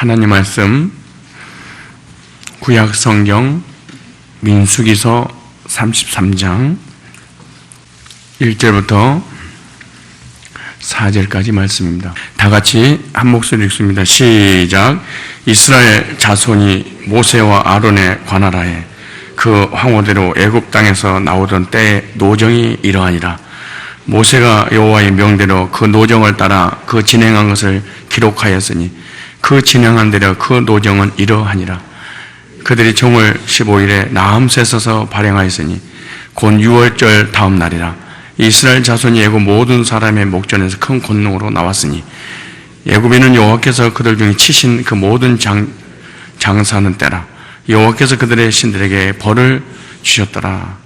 하나님 말씀 구약 성경 민수기서 33장 1절부터 4절까지 말씀입니다. 다 같이 한 목소리 읽습니다. 시작. 이스라엘 자손이 모세와 아론에 관하라에 그 황호대로 애굽 땅에서 나오던 때의 노정이 이러하니라. 모세가 여호와의 명대로 그 노정을 따라 그 진행한 것을 기록하였으니 그 진행한 대로 그 노정은 이러하니라. 그들이 정월 15일에 나함새에 서서 발행하였으니 곧 6월절 다음 날이라. 이스라엘 자손이 애굽 모든 사람의 목전에서 큰 권능으로 나왔으니 애굽인은 여호와께서 그들 중에 치신 그 모든 장사하는 때라. 여호와께서 그들의 신들에게 벌을 주셨더라.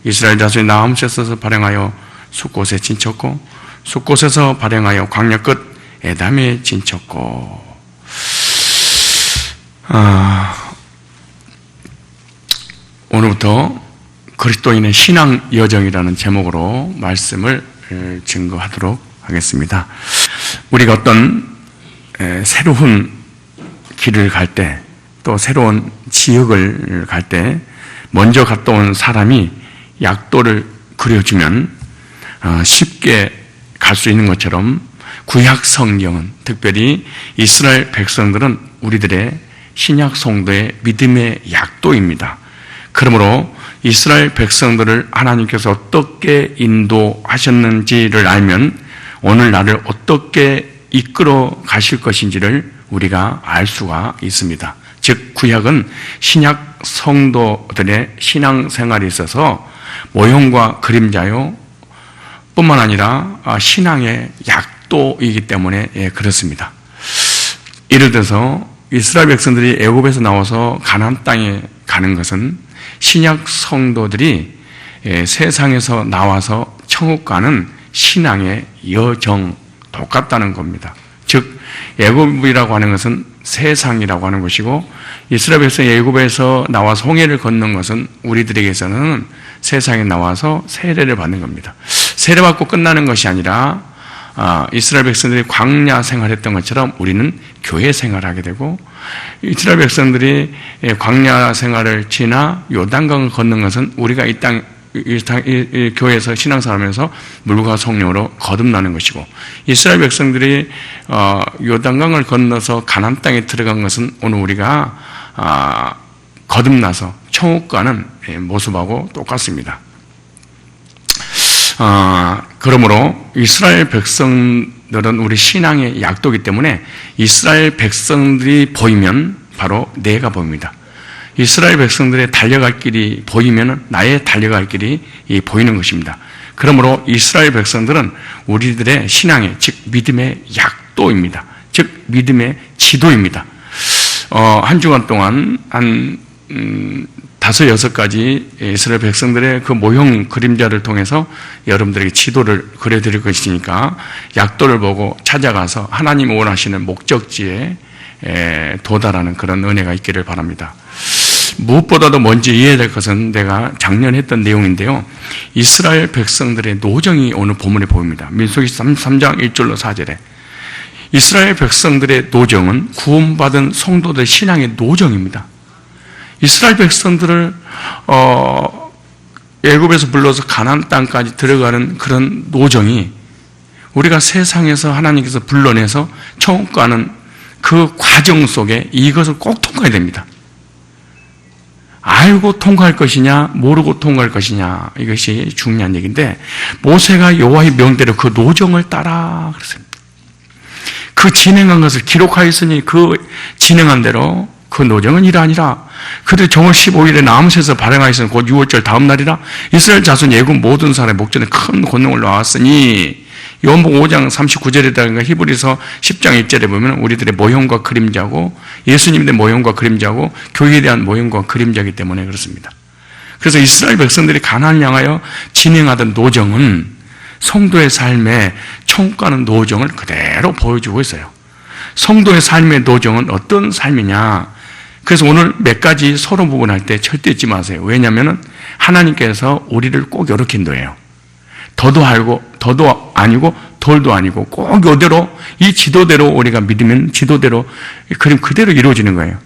이스라엘 자손이 나함새에 서서 발행하여 숫곳에 진쳤고 숫곳에서 발행하여 광야 끝 에담에 진쳤고. 오늘부터 그리스도인의 신앙 여정이라는 제목으로 말씀을 증거하도록 하겠습니다. 우리가 어떤 새로운 길을 갈 때, 또 새로운 지역을 갈 때 먼저 갔다 온 사람이 약도를 그려주면 쉽게 갈 수 있는 것처럼 구약 성경은, 특별히 이스라엘 백성들은 우리들의 신약 성도의 믿음의 약도입니다. 그러므로 이스라엘 백성들을 하나님께서 어떻게 인도하셨는지를 알면 오늘 나를 어떻게 이끌어 가실 것인지를 우리가 알 수가 있습니다. 즉 구약은 신약 성도들의 신앙생활에 있어서 모형과 그림자요 뿐만 아니라 신앙의 약도이기 때문에 그렇습니다. 예를 들어서 이스라엘 백성들이 애굽에서 나와서 가나안 땅에 가는 것은 신약 성도들이 세상에서 나와서 천국 가는 신앙의 여정 똑같다는 겁니다. 즉 애굽이라고 하는 것은 세상이라고 하는 것이고 이스라엘 백성이 애굽에서 나와서 홍해를 걷는 것은 우리들에게서는 세상에 나와서 세례를 받는 겁니다. 세례받고 끝나는 것이 아니라 이스라엘 백성들이 광야 생활했던 것처럼 우리는 교회 생활하게 되고, 이스라엘 백성들이 광야 생활을 지나 요단강을 걷는 것은 우리가 이 교회에서 신앙생활하면서 물과 성령으로 거듭나는 것이고, 이스라엘 백성들이 요단강을 건너서 가나안 땅에 들어간 것은 오늘 우리가 거듭나서 천국 가는 모습하고 똑같습니다. 그러므로 이스라엘 백성들은 우리 신앙의 약도이기 때문에 이스라엘 백성들이 보이면 바로 내가 보입니다. 이스라엘 백성들의 달려갈 길이 보이면 나의 달려갈 길이 보이는 것입니다. 그러므로 이스라엘 백성들은 우리들의 신앙의, 즉 믿음의 약도입니다. 즉 믿음의 지도입니다. 한 주간 동안 한 5-6가지 이스라엘 백성들의 그 모형 그림자를 통해서 여러분들에게 지도를 그려드릴 것이니까 약도를 보고 찾아가서 하나님이 원하시는 목적지에 도달하는 그런 은혜가 있기를 바랍니다. 무엇보다도 먼저 이해해야 될 것은 내가 작년에 했던 내용인데요. 이스라엘 백성들의 노정이 오늘 본문에 보입니다. 민수기 33장 1절로 4절에 이스라엘 백성들의 노정은 구원받은 성도들 신앙의 노정입니다. 이스라엘 백성들을 애굽에서 불러서 가나안 땅까지 들어가는 그런 노정이 우리가 세상에서 하나님께서 불러내서 천국 가는 그 과정 속에 이것을 꼭 통과해야 됩니다. 알고 통과할 것이냐 모르고 통과할 것이냐, 이것이 중요한 얘기인데, 모세가 여호와의 명대로 그 노정을 따라 그랬습니다. 그 진행한 것을 기록하였으니 그 진행한 대로 그 노정은 이러하니라. 그들이 정월 15일에 나함새에서 발행하였으니 곧 6월절 다음 날이라. 이스라엘 자손이 애굽 모든 사람의 목전에 큰 권능을 놓았으니. 요한복음 5장 39절에다가 히브리서 10장 1절에 보면 우리들의 모형과 그림자고 예수님의 모형과 그림자고 교회에 대한 모형과 그림자이기 때문에 그렇습니다. 그래서 이스라엘 백성들이 가나안을 향하여 진행하던 노정은 성도의 삶에 천국 가는 노정을 그대로 보여주고 있어요. 성도의 삶의 노정은 어떤 삶이냐? 그래서 오늘 몇 가지 서론 부분할 때 절대 잊지 마세요. 왜냐하면 하나님께서 우리를 꼭 이렇게 인도해요. 더도 알고 더도 아니고 돌도 아니고 꼭 이대로 이 지도대로 우리가 믿으면 지도대로 그림 그대로 이루어지는 거예요.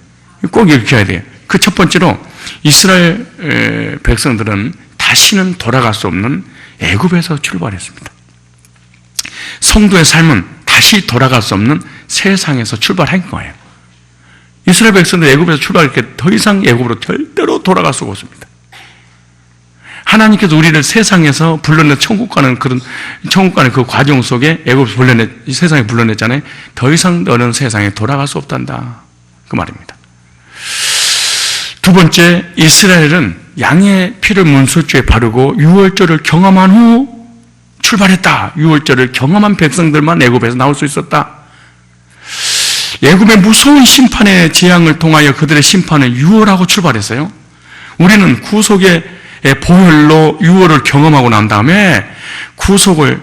꼭 이렇게 해야 돼요. 그 첫 번째로 이스라엘 백성들은 다시는 돌아갈 수 없는 애굽에서 출발했습니다. 성도의 삶은 다시 돌아갈 수 없는 세상에서 출발한 거예요. 이스라엘 백성들 애굽에서 출발할 때 더 이상 애굽으로 절대로 돌아갈 수가 없습니다. 하나님께서 우리를 세상에서 불러내 천국 가는 그 과정 속에 애굽에서 세상에 불러냈잖아요. 더 이상 너는 세상에 돌아갈 수 없단다. 그 말입니다. 두 번째, 이스라엘은 양의 피를 문설주에 바르고 유월절을 경험한 후 출발했다. 유월절을 경험한 백성들만 애굽에서 나올 수 있었다. 애굽의 무서운 심판의 재앙을 통하여 그들의 심판을 유월하고 출발했어요. 우리는 구속의 보혈로 유월을 경험하고 난 다음에 구속을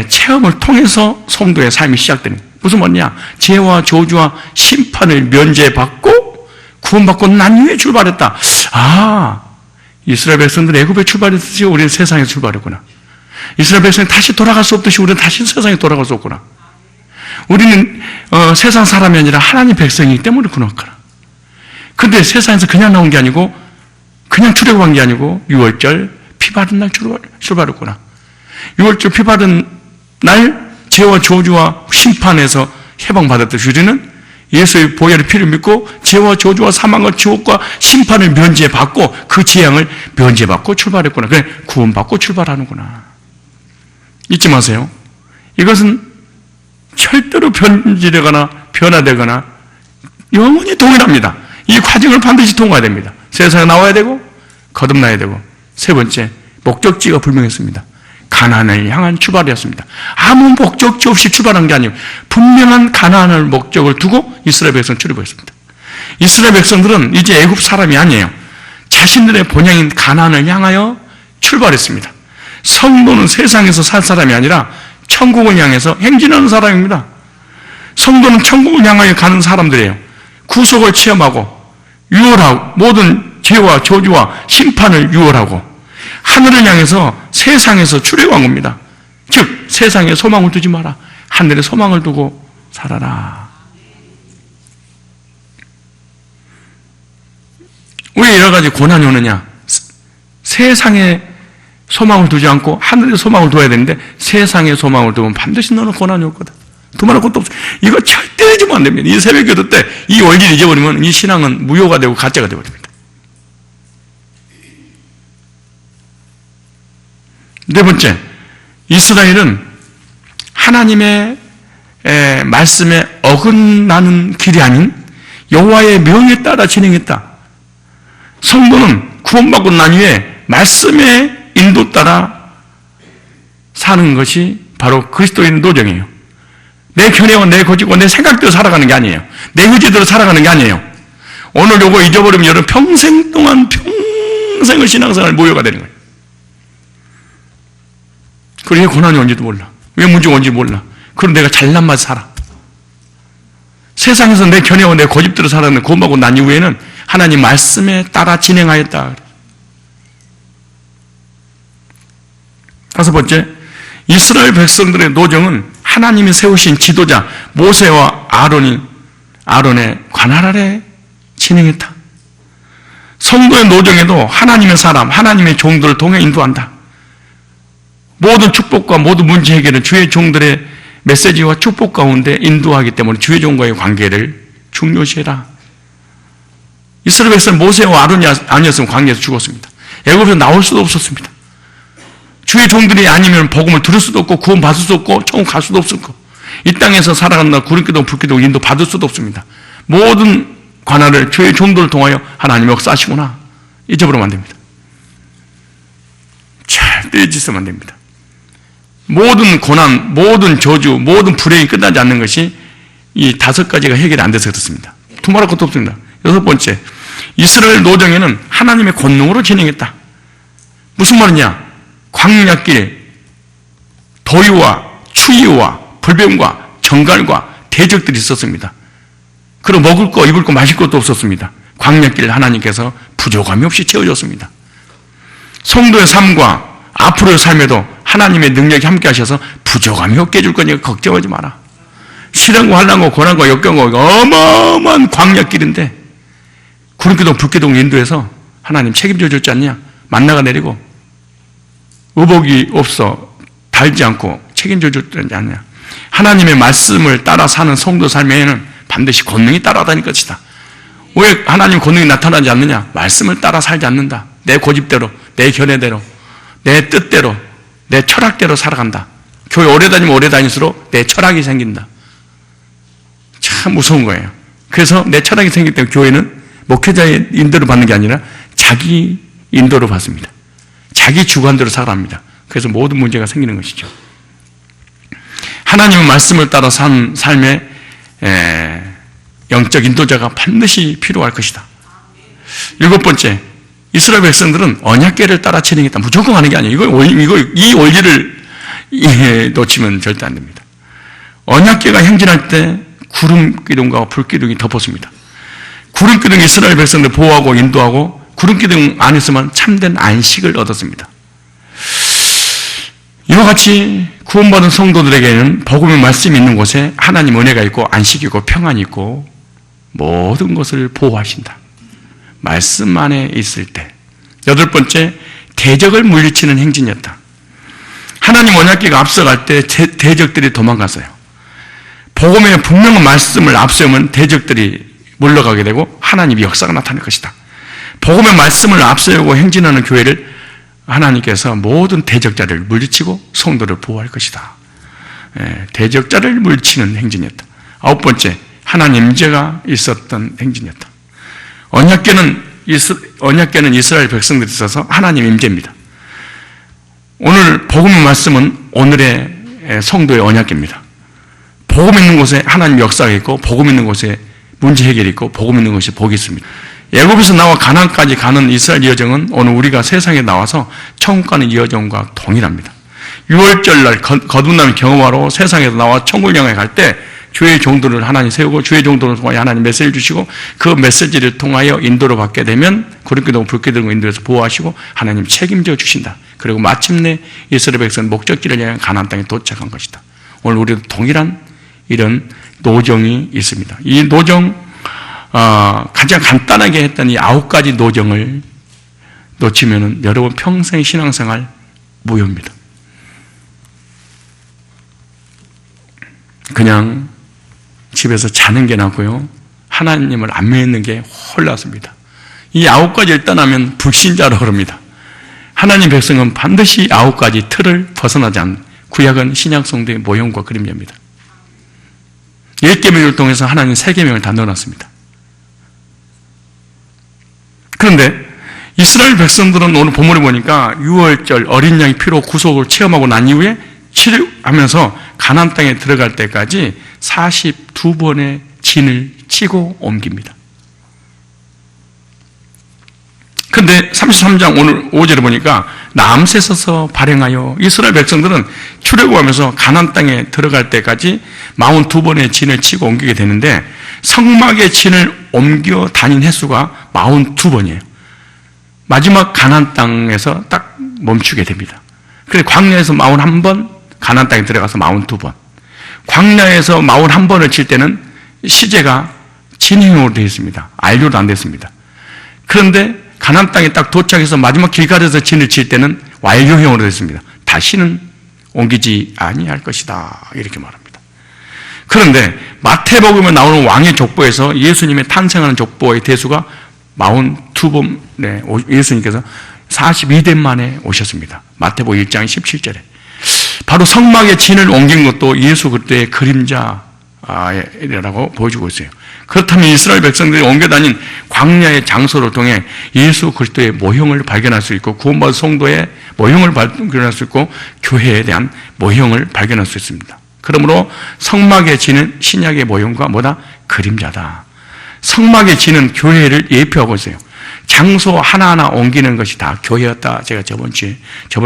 체험을 통해서 성도의 삶이 시작됩니다. 무슨 말이냐? 죄와 저주와 심판을 면제받고 구원받고 난 후에 출발했다. 이스라엘 백성들 애굽에 출발했듯이 우리는 세상에 출발했구나. 이스라엘 백성이 다시 돌아갈 수 없듯이 우리는 다시 세상에 돌아갈 수 없구나. 우리는 세상 사람이 아니라 하나님 백성이기 때문에 그렇구나. 근데 세상에서 그냥 나온 게 아니고 그냥 출애굽한 게 아니고 6월절 피 바른 날 출발했구나. 6월절 피 바른 날 죄와 저주와 심판에서 해방받았듯이 우리는 예수의 보혈의 피를 믿고 죄와 저주와 사망과 지옥과 심판을 면제받고 그 재앙을 면제받고 출발했구나. 그래 구원받고 출발하는구나. 잊지 마세요. 이것은 절대로 변질되거나 변화되거나 영원히 동일합니다. 이 과정을 반드시 통과해야 됩니다. 세상에 나와야 되고 거듭나야 되고. 세 번째, 목적지가 분명했습니다. 가나안을 향한 출발이었습니다. 아무 목적지 없이 출발한 게 아니에요. 분명한 가나안을 목적을 두고 이스라엘 백성 출입했습니다. 이스라엘 백성들은 이제 애굽 사람이 아니에요. 자신들의 본향인 가나안을 향하여 출발했습니다. 성도는 세상에서 살 사람이 아니라 천국을 향해서 행진하는 사람입니다. 성도는 천국을 향하여 가는 사람들이에요. 구속을 체험하고 유월하고 모든 죄와 저주와 심판을 유월하고 하늘을 향해서 세상에서 출애굽한 겁니다. 즉 세상에 소망을 두지 마라. 하늘에 소망을 두고 살아라. 왜 여러 가지 고난이 오느냐? 세상에 소망을 두지 않고 하늘에 소망을 둬야 되는데 세상에 소망을 두면 반드시 너는 고난이 올 거다. 두말할 것도 없어. 이거 절대 잊으면 안 됩니다. 이 새벽 기도 때 이 원리를 잊어버리면 이 신앙은 무효가 되고 가짜가 되어버립니다. 네 번째, 이스라엘은 하나님의 말씀에 어긋나는 길이 아닌 여호와의 명에 따라 진행했다. 성도는 구원받고 난 후에 말씀의 인도 따라 사는 것이 바로 그리스도인 노정이에요. 내 견해와 내 고집과 내 생각대로 살아가는 게 아니에요. 내 의지대로 살아가는 게 아니에요. 오늘 요거 잊어버리면 여러분 평생 동안 평생을 신앙생활 무효가 되는 거예요. 그리고 왜 고난이 온지도 몰라. 왜 문제가 온지 몰라. 그럼 내가 잘난 맛 살아. 세상에서 내 견해와 내 고집대로 살았는데 구원받고 난 이후에는 하나님 말씀에 따라 진행하였다. 다섯 번째, 이스라엘 백성들의 노정은 하나님이 세우신 지도자 모세와 아론의 관할 아래 진행했다. 성도의 노정에도 하나님의 사람, 하나님의 종들을 통해 인도한다. 모든 축복과 모든 문제 해결은 주의 종들의 메시지와 축복 가운데 인도하기 때문에 주의 종과의 관계를 중요시해라. 이스라엘 백성 모세와 아론이 아니었으면 광야에서 죽었습니다. 애굽에서 나올 수도 없었습니다. 주의 종들이 아니면 복음을 들을 수도 없고 구원 받을 수도 없고 천국 갈 수도 없었고 이 땅에서 살아간다 구름기도 불기도 인도 받을 수도 없습니다. 모든 관할을 주의 종들을 통하여 하나님이 역사하시구나. 잊어버리면 안 됩니다. 절대 잊으면 안 됩니다. 모든 고난, 모든 저주, 모든 불행이 끝나지 않는 것이 이 다섯 가지가 해결이 안 돼서 그렇습니다. 두말할 것도 없습니다. 여섯 번째, 이스라엘 노정에는 하나님의 권능으로 진행했다. 무슨 말이냐? 광야길, 더위와 추위와 불병과 정갈과 대적들이 있었습니다. 그리고 먹을 거, 입을 거, 마실 것도 없었습니다. 광야길 하나님께서 부족함이 없이 채워줬습니다. 성도의 삶과 앞으로의 삶에도 하나님의 능력이 함께 하셔서 부족함이 없게 해줄 거니까 걱정하지 마라. 시련과 환난과 고난과 역경과 어마어마한 광야길인데 구름기둥 불기둥 인도해서 하나님 책임져 줬지 않냐? 만나가 내리고 의복이 없어 달지 않고 책임져 줬지 않냐? 하나님의 말씀을 따라 사는 성도 삶에는 반드시 권능이 따라다닐 것이다. 왜 하나님 권능이 나타나지 않느냐? 말씀을 따라 살지 않는다. 내 고집대로, 내 견해대로, 내 뜻대로, 내 철학대로 살아간다. 교회 오래 다니면 오래 다닐수록 내 철학이 생긴다. 참 무서운 거예요. 그래서 내 철학이 생기기 때문에 교회는 목회자의 인도를 받는 게 아니라 자기 인도를 받습니다. 자기 주관대로 살아갑니다. 그래서 모든 문제가 생기는 것이죠. 하나님의 말씀을 따라 산 삶의 영적 인도자가 반드시 필요할 것이다. 7번째, 이스라엘 백성들은 언약궤를 따라 진행했다. 무조건 하는 게 아니에요. 이 원리를 놓치면 절대 안 됩니다. 언약궤가 행진할 때 구름 기둥과 불 기둥이 덮었습니다. 구름 기둥이 이스라엘 백성들 보호하고 인도하고 구름 기둥 안에서만 참된 안식을 얻었습니다. 이와 같이 구원받은 성도들에게는 복음의 말씀이 있는 곳에 하나님 은혜가 있고 안식이 있고 평안이 있고 모든 것을 보호하신다. 말씀 안에 있을 때. 8번째, 대적을 물리치는 행진이었다. 하나님 언약궤가 앞서갈 때 대적들이 도망갔어요. 복음의 분명한 말씀을 앞세우면 대적들이 물러가게 되고 하나님의 역사가 나타날 것이다. 복음의 말씀을 앞세우고 행진하는 교회를 하나님께서 모든 대적자를 물리치고 성도를 보호할 것이다. 대적자를 물리치는 행진이었다. 9번째, 하나님 임재가 있었던 행진이었다. 언약궤는 이스라엘 백성들이 있어서 하나님 임재입니다. 오늘 복음의 말씀은 오늘의 성도의 언약궤입니다. 복음 있는 곳에 하나님 역사가 있고 복음 있는 곳에 문제 해결이 있고 복음 있는 곳에 복이 있습니다. 애굽에서 나와 가나안까지 가는 이스라엘 여정은 오늘 우리가 세상에 나와서 천국 가는 여정과 동일합니다. 6월절날 거듭남을 경험하러 세상에서 나와 천국을 향해 갈 때 주의 종들을 하나님 세우고 주의 종들을 통하여 하나님 메시지를 주시고 그 메시지를 통하여 인도를 받게 되면 구름기둥 불기둥 인도에서 보호하시고 하나님 책임져 주신다. 그리고 마침내 이스라엘 백성 목적지를 향해 가나안 땅에 도착한 것이다. 오늘 우리도 동일한 이런 노정이 있습니다. 이 노정 가장 간단하게 했던 이 9가지 노정을 놓치면은 여러분 평생 신앙생활 무효입니다. 그냥 집에서 자는 게 낫고요. 하나님을 안 믿는 게 홀랐습니다. 이 9가지를 떠나면 불신자로 그럽니다. 하나님 백성은 반드시 9가지 틀을 벗어나지 않는 구약은 신약 성도의 모형과 그림자입니다. 10계명을 통해서 하나님 3계명을 다 넣어놨습니다. 그런데 이스라엘 백성들은 오늘 본문을 보니까 6월절 어린 양의 피로 구속을 체험하고 난 이후에 치료하면서 가나안 땅에 들어갈 때까지 42번의 진을 치고 옮깁니다. 그런데 33장 오늘 5절에 보니까 남셋에서 발행하여 이스라엘 백성들은 출애굽하면서 가나안 땅에 들어갈 때까지 42번의 진을 치고 옮기게 되는데 성막의 진을 옮겨 다닌 횟수가 42번이에요. 마지막 가나안 땅에서 딱 멈추게 됩니다. 그래서 광야에서 41번, 가나안 땅에 들어가서 42번. 광야에서 41번을 칠 때는 시제가 진행으로 되어 있습니다. 알료로 안 됐습니다. 그런데 가나안 땅에 딱 도착해서 마지막 길가에서 진을 칠 때는 완료형으로 되어 있습니다. 다시는 옮기지 아니할 것이다. 이렇게 말합니다. 그런데 마태복음에 나오는 왕의 족보에서 예수님의 탄생하는 족보의 대수가 42번, 예수님께서 42대 만에 오셨습니다. 마태복음 1장 17절에. 바로 성막의 진을 옮긴 것도 예수 그리스도의 그림자라고 보여주고 있어요. 그렇다면 이스라엘 백성들이 옮겨다닌 광야의 장소를 통해 예수 그리스도의 모형을 발견할 수 있고 구원받은 성도의 모형을 발견할 수 있고 교회에 대한 모형을 발견할 수 있습니다. 그러므로 성막의 진은 신약의 모형과 뭐다? 그림자다. 성막의 진은 교회를 예표하고 있어요. 장소 하나하나 옮기는 것이 다 교회였다. 제가 저번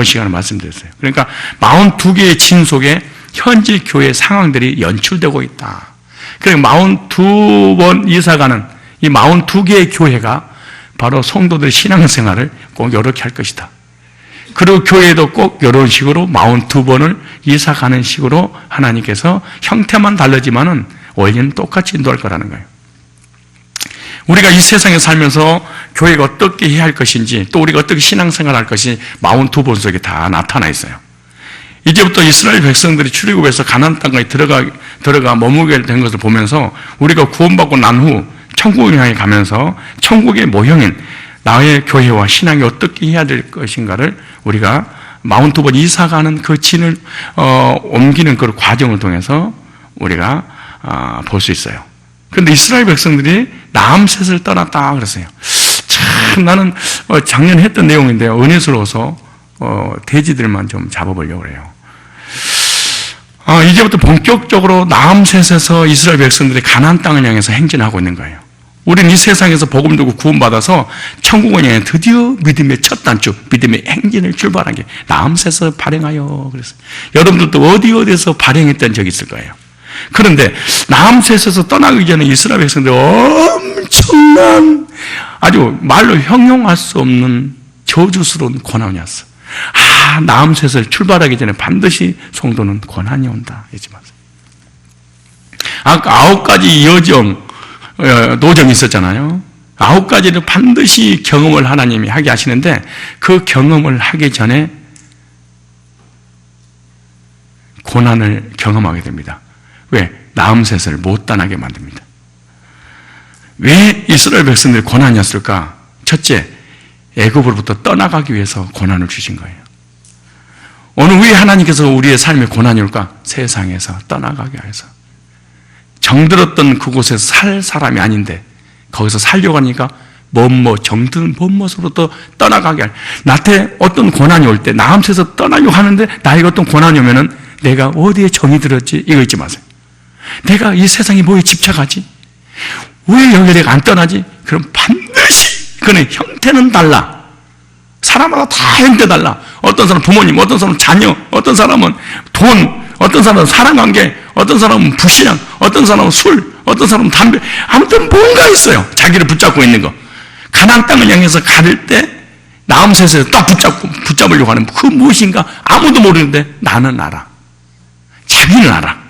시간에 말씀드렸어요. 그러니까 42개의 진 속에 현재 교회 상황들이 연출되고 있다. 그러니까 42번 이사가는 이 42개의 교회가 바로 성도들의 신앙생활을 꼭 이렇게 할 것이다. 그리고 교회도 꼭 이런 식으로 42번을 이사 가는 식으로 하나님께서 형태만 다르지만은 원리는 똑같이 인도할 거라는 거예요. 우리가 이 세상에 살면서 교회가 어떻게 해야 할 것인지, 또 우리가 어떻게 신앙생활할 것인지 42번 속에 다 나타나 있어요. 이제부터 이스라엘 백성들이 출애굽해서 가나안 땅까지 들어가 머무게 된 것을 보면서 우리가 구원받고 난 후 천국을 향해 가면서 천국의 모형인 나의 교회와 신앙이 어떻게 해야 될 것인가를 우리가 42번 이사가는 그 진을 옮기는 그 과정을 통해서 우리가 볼 수 있어요. 그런데 이스라엘 백성들이 라암셋을 떠났다 그랬어요. 참 나는 작년 했던 내용인데요. 은혜스러워서 돼지들만 좀 잡아보려고 해요. 이제부터 본격적으로 라암셋에서 이스라엘 백성들이 가나안 땅을 향해서 행진하고 있는 거예요. 우리는 이 세상에서 복음 듣고 구원받아서 천국을 향해 드디어 믿음의 첫 단추, 믿음의 행진을 출발한 게 라암셋에서 발행하여 그랬어요. 여러분들도 어디에서 발행했던 적이 있을 거예요. 그런데 라암셋에서 떠나기 전에 이스라엘 백성들이 엄청난 아주 말로 형용할 수 없는 저주스러운 고난이 왔어. 라암셋을 출발하기 전에 반드시 성도는 고난이 온다. 잊지 마세요. 아까 9가지 여정, 노정이 있었잖아요. 9가지를 반드시 경험을 하나님이 하게 하시는데 그 경험을 하기 전에 고난을 경험하게 됩니다. 왜? 라암셋을 못 떠나게 만듭니다. 왜 이스라엘 백성들이 고난이었을까? 첫째, 애굽으로부터 떠나가기 위해서 고난을 주신 거예요. 어느 왜 하나님께서 우리의 삶에 고난이 올까? 세상에서 떠나가게 해서. 정들었던 그곳에서 살 사람이 아닌데 거기서 살려고 하니까 정든 멋모습으로부터 떠나가게 할. 나한테 어떤 고난이 올 때 라암셋에서 떠나려고 하는데 나에게 어떤 고난이 오면은 내가 어디에 정이 들었지? 이거 잊지 마세요. 내가 이 세상에 뭐에 집착하지? 왜 여기 내가 안 떠나지? 그럼 반드시 그는 형태는 달라. 사람마다 다 형태 달라. 어떤 사람은 부모님, 어떤 사람은 자녀, 어떤 사람은 돈, 어떤 사람은 사랑관계, 어떤 사람은 불신앙, 어떤 사람은 술, 어떤 사람은 담배. 아무튼 뭔가 있어요. 자기를 붙잡고 있는 거. 가나안 땅을 향해서 갈 때 라암셋에서 딱 붙잡으려고 하는 그 무엇인가 아무도 모르는데 나는 알아. 자기는 알아.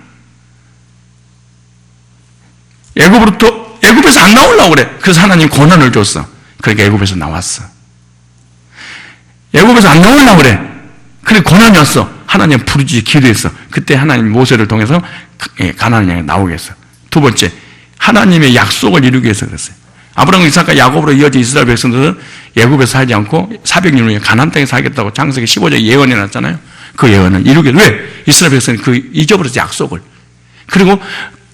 애굽에서 안 나오려고 그래. 그래서 하나님 고난을 줬어. 그러니까 애굽에서 나왔어. 애굽에서 안 나오려고 그래. 그래 고난이 왔어. 하나님 부르짖어 기도했어. 그때 하나님 모세를 통해서 가나안을 향해 나오게 했어. 두 번째, 하나님의 약속을 이루기 위해서 그랬어요. 아브라함, 이삭과 야곱으로 이어진 이스라엘 백성들은 애굽에서 살지 않고 400년 후에 가나안 땅에 살겠다고 창세기 15장에 예언해 놨잖아요. 그 예언을 이루게. 왜? 이스라엘 백성이 그 잊어버렸어 약속을. 그리고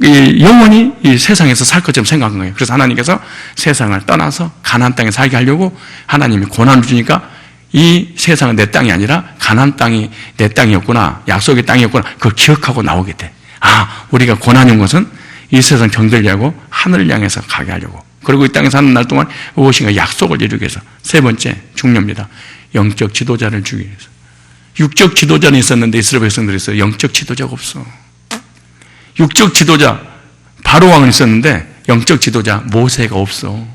영원히 이 세상에서 살 것처럼 생각한 거예요. 그래서 하나님께서 세상을 떠나서 가나안 땅에 살게 하려고 하나님이 고난을 주니까 이 세상은 내 땅이 아니라 가나안 땅이 내 땅이었구나, 약속의 땅이었구나, 그걸 기억하고 나오게 돼. 우리가 고난이 온 것은 이 세상 정들게 하고 하늘을 향해서 가게 하려고. 그리고 이 땅에 사는 날 동안 무엇인가 약속을 이루기 위해서. 세 번째, 중요합니다. 영적 지도자를 주기 위해서. 육적 지도자는 있었는데 이스라엘 백성들이 있어요. 영적 지도자가 없어. 육적 지도자 바로왕은 있었는데 영적 지도자 모세가 없어.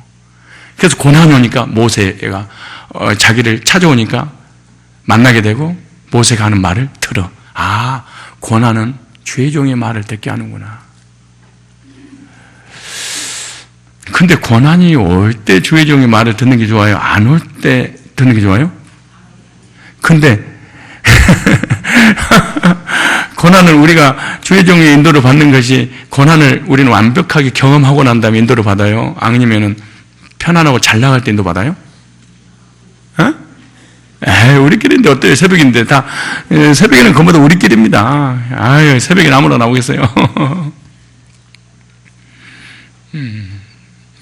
그래서 고난이 오니까 모세가 자기를 찾아오니까 만나게 되고 모세가 하는 말을 들어. 고난은 죄종의 말을 듣게 하는구나. 근데 고난이 올 때 죄종의 말을 듣는 게 좋아요? 안 올 때 듣는 게 좋아요? 근데 고난을 우리가 주의 종의 인도를 받는 것이, 고난을 우리는 완벽하게 경험하고 난 다음에 인도를 받아요? 아니면은 편안하고 잘 나갈 때 인도 받아요? 우리끼리인데 어때요? 새벽인데 다 새벽에는 그보다 우리끼리입니다. 새벽에 아무나 나오겠어요?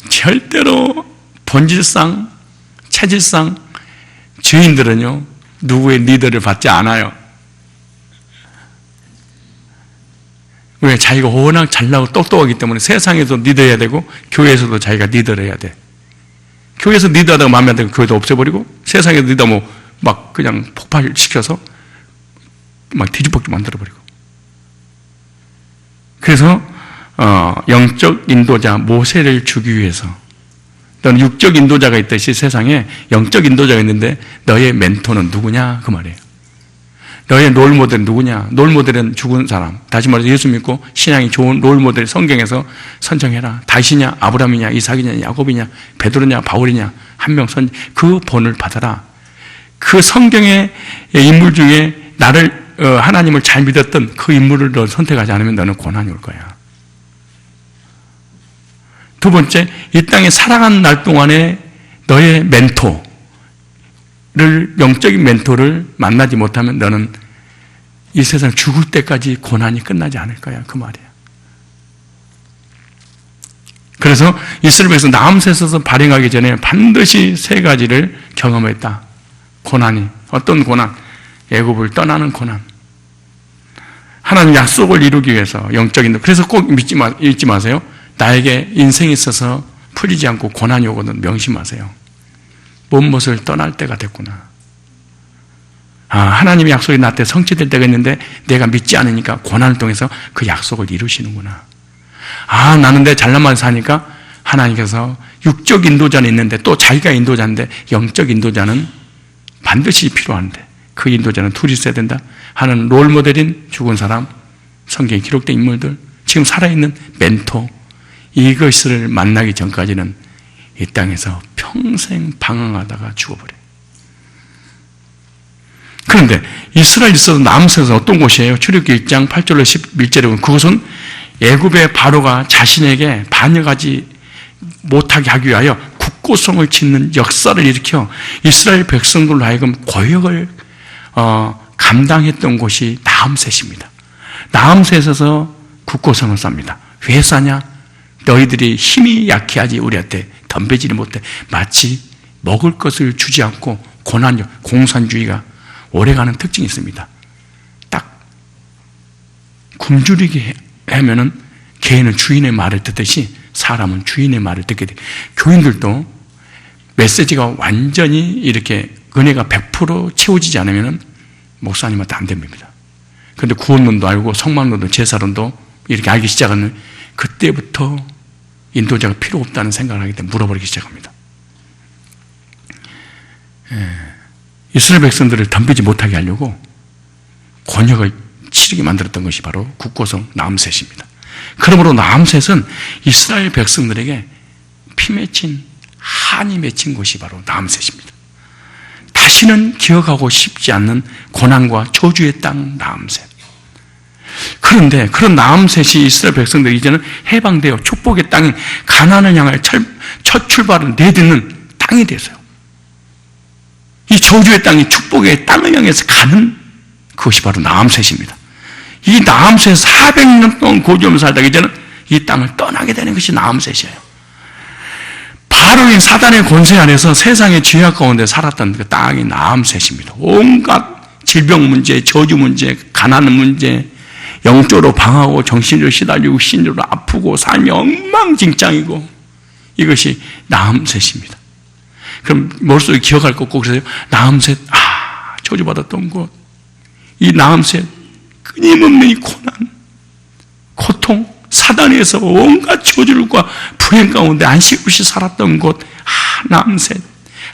절대로 본질상, 체질상 주인들은요 누구의 리더를 받지 않아요. 왜? 자기가 워낙 잘나고 똑똑하기 때문에 세상에서 리더해야 되고 교회에서도 자기가 리더를 해야 돼. 교회에서 리더하다가 마음에 안 들면 교회도 없애버리고, 세상에서 리더하면 막 그냥 폭발시켜서 막 뒤집어지게 만들어버리고. 그래서 영적 인도자 모세를 주기 위해서 너는 육적 인도자가 있듯이 세상에 영적 인도자가 있는데 너의 멘토는 누구냐? 그 말이에요. 너의 롤모델은 누구냐? 롤모델은 죽은 사람. 다시 말해서 예수 믿고 신앙이 좋은 롤모델 성경에서 선정해라. 다윗이냐? 아브라함이냐? 이삭이냐? 야곱이냐? 베드로냐? 바울이냐? 한 명 그 본을 받아라. 그 성경의 인물 중에 나를 하나님을 잘 믿었던 그 인물을 너 선택하지 않으면 너는 고난이 올 거야. 두 번째, 이 땅에 살아가는 날 동안에 너의 멘토 영적인 멘토를 만나지 못하면 너는 이 세상 죽을 때까지 고난이 끝나지 않을 거야. 그 말이야. 그래서 이스라엘 백성 나암새에서 발행하기 전에 반드시 세 가지를 경험했다. 고난이. 어떤 고난? 애굽을 떠나는 고난. 하나님 약속을 이루기 위해서 영적인. 그래서 꼭 잊지 마세요. 나에게 인생에 있어서 풀리지 않고 고난이 오거든 명심하세요. 무엇을 떠날 때가 됐구나. 하나님의 약속이 나한테 성취될 때가 있는데 내가 믿지 않으니까 고난을 통해서 그 약속을 이루시는구나. 나는 내 잘난만 사니까 하나님께서 육적 인도자는 있는데 또 자기가 인도자인데 영적 인도자는 반드시 필요한데 그 인도자는 둘이 있어야 된다 하는 롤모델인 죽은 사람, 성경에 기록된 인물들, 지금 살아있는 멘토, 이것을 만나기 전까지는 이 땅에서 평생 방황하다가 죽어버려요. 그런데 이스라엘에 있어서 나암새에서 어떤 곳이에요? 출애굽기 1장 8절로 11절에 보면 그것은 애굽의 바로가 자신에게 반역하지 못하게 하기 위하여 국고성을 짓는 역사를 일으켜 이스라엘 백성들로 하여금 고역을 감당했던 곳이 나암새입니다. 나암새에서 국고성을 쌉니다. 왜 싸냐? 너희들이 힘이 약해하지 우리한테 덤벼지지 못해. 마치 먹을 것을 주지 않고 고난력, 공산주의가 오래가는 특징이 있습니다. 딱 굶주리게 하면은 개는 주인의 말을 듣듯이 사람은 주인의 말을 듣게 돼. 교인들도 메시지가 완전히 이렇게 은혜가 100% 채워지지 않으면은 목사님한테 안 됩니다. 그런데 구원론도 알고 성막론도 제사론도 이렇게 알기 시작하면 그때부터 인도자가 필요 없다는 생각을 하기 때문에 물어버리기 시작합니다. 이스라엘 백성들을 덤비지 못하게 하려고 권역을 치르게 만들었던 것이 바로 국고성 나암셋입니다. 그러므로 나암셋은 이스라엘 백성들에게 피 맺힌 한이 맺힌 곳이 바로 나암셋입니다. 다시는 기억하고 싶지 않는 고난과 저주의 땅 나암셋. 그런데 그런 나암셋이 이스라엘 백성들이 이제는 해방되어 축복의 땅인 가나안을 향할 첫 출발을 내딛는 땅이 되었어요. 이 저주의 땅이 축복의 땅을 향해서 가는 그것이 바로 나암셋입니다. 이 나암셋에서 400년 동안 고지하면서 살다가 이제는 이 땅을 떠나게 되는 것이 나암셋이에요. 바로인 사단의 권세 안에서 세상의 죄악 가운데 살았던 그 땅이 나암셋입니다. 온갖 질병 문제, 저주 문제, 가난 문제, 영적으로 방하고 정신으로 시달리고 신으로 아프고 삶이 엉망진창이고 이것이 나암셋입니다. 그럼 머릿속에 기억할 것 꼭 그러세요. 나암셋, 저주받았던 곳. 이 나암셋, 끊임없는 이 고난, 고통, 사단에서 온갖 저주과 불행 가운데 안식 없이 살았던 곳, 나암셋.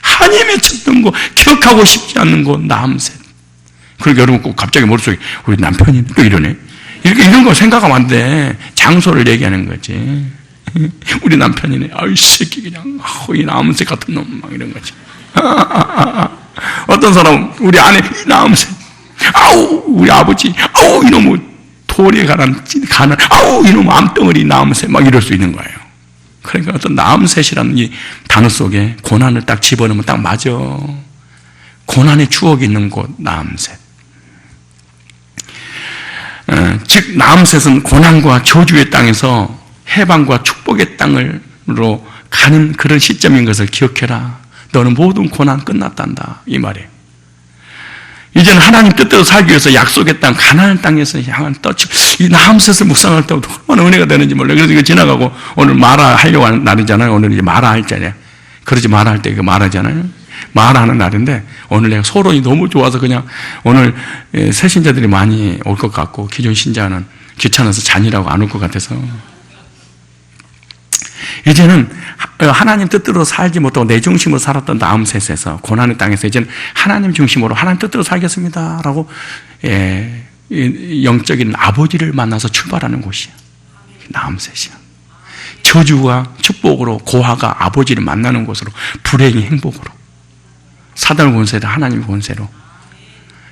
한이 맺혔던 곳, 기억하고 싶지 않는 곳, 나암셋. 그러니까 여러분 꼭 갑자기 머릿속에 우리 남편이 또 이러네. 이런 거 생각하면 안 돼. 장소를 얘기하는 거지. 우리 남편이네. 이 새끼 그냥 이 나암새 같은 놈 막 이런 거지. 어떤 사람은 우리 아내 이 나암새. 우리 아버지. 이놈의 돌에 가난 이놈의 암덩어리 나암새 막 이럴 수 있는 거예요. 그러니까 어떤 나암셋이라는 이 단어 속에 고난을 딱 집어넣으면 딱 맞아. 고난의 추억이 있는 곳 나암셋. 즉 나암셋은 고난과 저주의 땅에서 해방과 축복의 땅으로 가는 그런 시점인 것을 기억해라. 너는 모든 고난 끝났단다 이 말이에요. 이제는 하나님 뜻대로 살기 위해서 약속의 땅 가나안 땅에서 향한 이 나암셋을 묵상할 때부터 얼마나 은혜가 되는지 몰라요. 그래서 이거 지나가고 오늘 말하려고 하는 날이잖아요. 오늘 이제 말할 자리야. 그러지 말할 때 이거 말하잖아요. 말하는 날인데 오늘 내가 소론이 너무 좋아서 그냥 오늘 새신자들이 많이 올 것 같고 기존 신자는 귀찮아서 잔이라고 안 올 것 같아서 이제는 하나님 뜻대로 살지 못하고 내 중심으로 살았던 나암셋에서 고난의 땅에서 이제는 하나님 중심으로 하나님 뜻대로 살겠습니다라고 영적인 아버지를 만나서 출발하는 곳이야. 나암셋이야. 저주와 축복으로 고아가 아버지를 만나는 곳으로, 불행이 행복으로, 사단의 권세로 하나님의 권세로,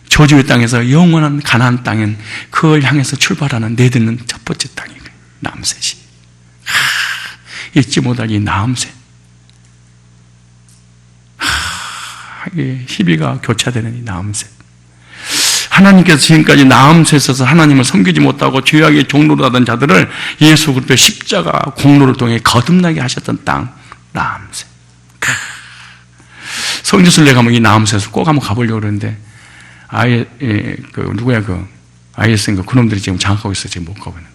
저주의 땅에서 영원한 가나안 땅엔 그걸 향해서 출발하는 내딛는 첫 번째 땅이 나암셋이. 잊지 못할 이 나암셋. 희비가 교차되는 이 나암셋. 하나님께서 지금까지 나암셋에서 하나님을 섬기지 못하고 죄악의 종로로 하던 자들을 예수 그리스도의 십자가 공로를 통해 거듭나게 하셨던 땅, 나암셋. 성지순례 가면 이 나암셋을 꼭 한번 가보려고 그러는데 IS인가 그놈들이 지금 장악하고 있어요. 지금 못 가고 있는.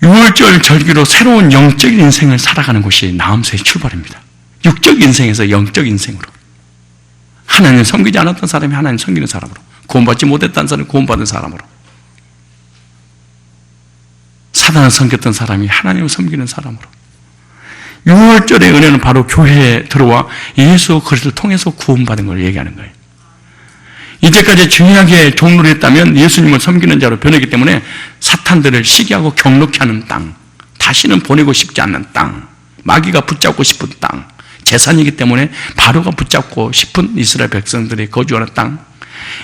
6월절 절기로 새로운 영적인 인생을 살아가는 곳이 나암셋의 출발입니다. 육적 인생에서 영적 인생으로. 하나님 섬기지 않았던 사람이 하나님 섬기는 사람으로, 구원받지 못했던 사람이 구원받은 사람으로, 사단을 섬겼던 사람이 하나님을 섬기는 사람으로. 6월절의 은혜는 바로 교회에 들어와 예수 그리스도를 통해서 구원받은 걸 얘기하는 거예요. 이제까지 죄악의 종로를 했다면 예수님을 섬기는 자로 변했기 때문에 사탄들을 시기하고 경록케 하는 땅, 다시는 보내고 싶지 않는 땅, 마귀가 붙잡고 싶은 땅, 재산이기 때문에 바로가 붙잡고 싶은 이스라엘 백성들이 거주하는 땅,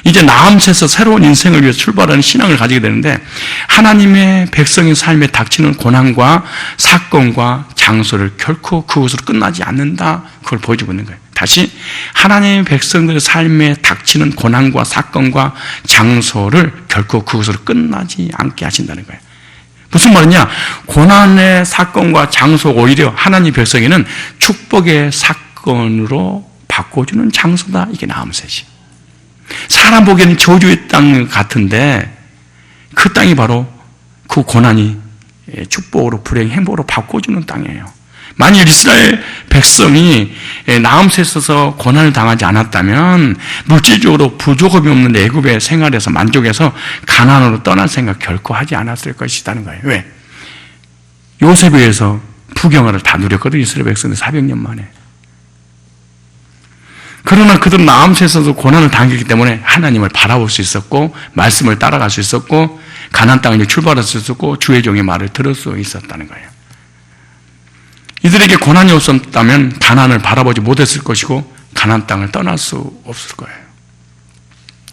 이제 나암새에서 새로운 인생을 위해 출발하는 신앙을 가지게 되는데, 하나님의 백성의 삶에 닥치는 고난과 사건과 장소를 결코 그것으로 끝나지 않는다, 그걸 보여주고 있는 거예요. 다시 하나님의 백성들의 삶에 닥치는 고난과 사건과 장소를 결코 그것으로 끝나지 않게 하신다는 거예요. 무슨 말이냐? 고난의 사건과 장소, 오히려 하나님 백성에는 축복의 사건으로 바꿔주는 장소다. 이게 나암새지. 사람 보기에는 저주의 땅 같은데 그 땅이 바로 그 고난이 축복으로, 불행, 행복으로 바꿔주는 땅이에요. 만일 이스라엘 백성이 나암새에 있어서 고난을 당하지 않았다면 물질적으로 부족함이 없는 애굽의 생활에서 만족해서 가나안으로 떠날 생각 결코 하지 않았을 것이라는 거예요. 왜? 요셉에 의해서 부경화를 다 누렸거든요. 이스라엘 백성들 400년 만에. 그러나 그들은 나암새에서도 고난을 당했기 때문에 하나님을 바라볼 수 있었고, 말씀을 따라갈 수 있었고, 가나안 땅에 출발할 수 있었고, 주의 종의 말을 들을 수 있었다는 거예요. 이들에게 고난이 없었다면 가나안을 바라보지 못했을 것이고 가나안 땅을 떠날 수 없을 거예요.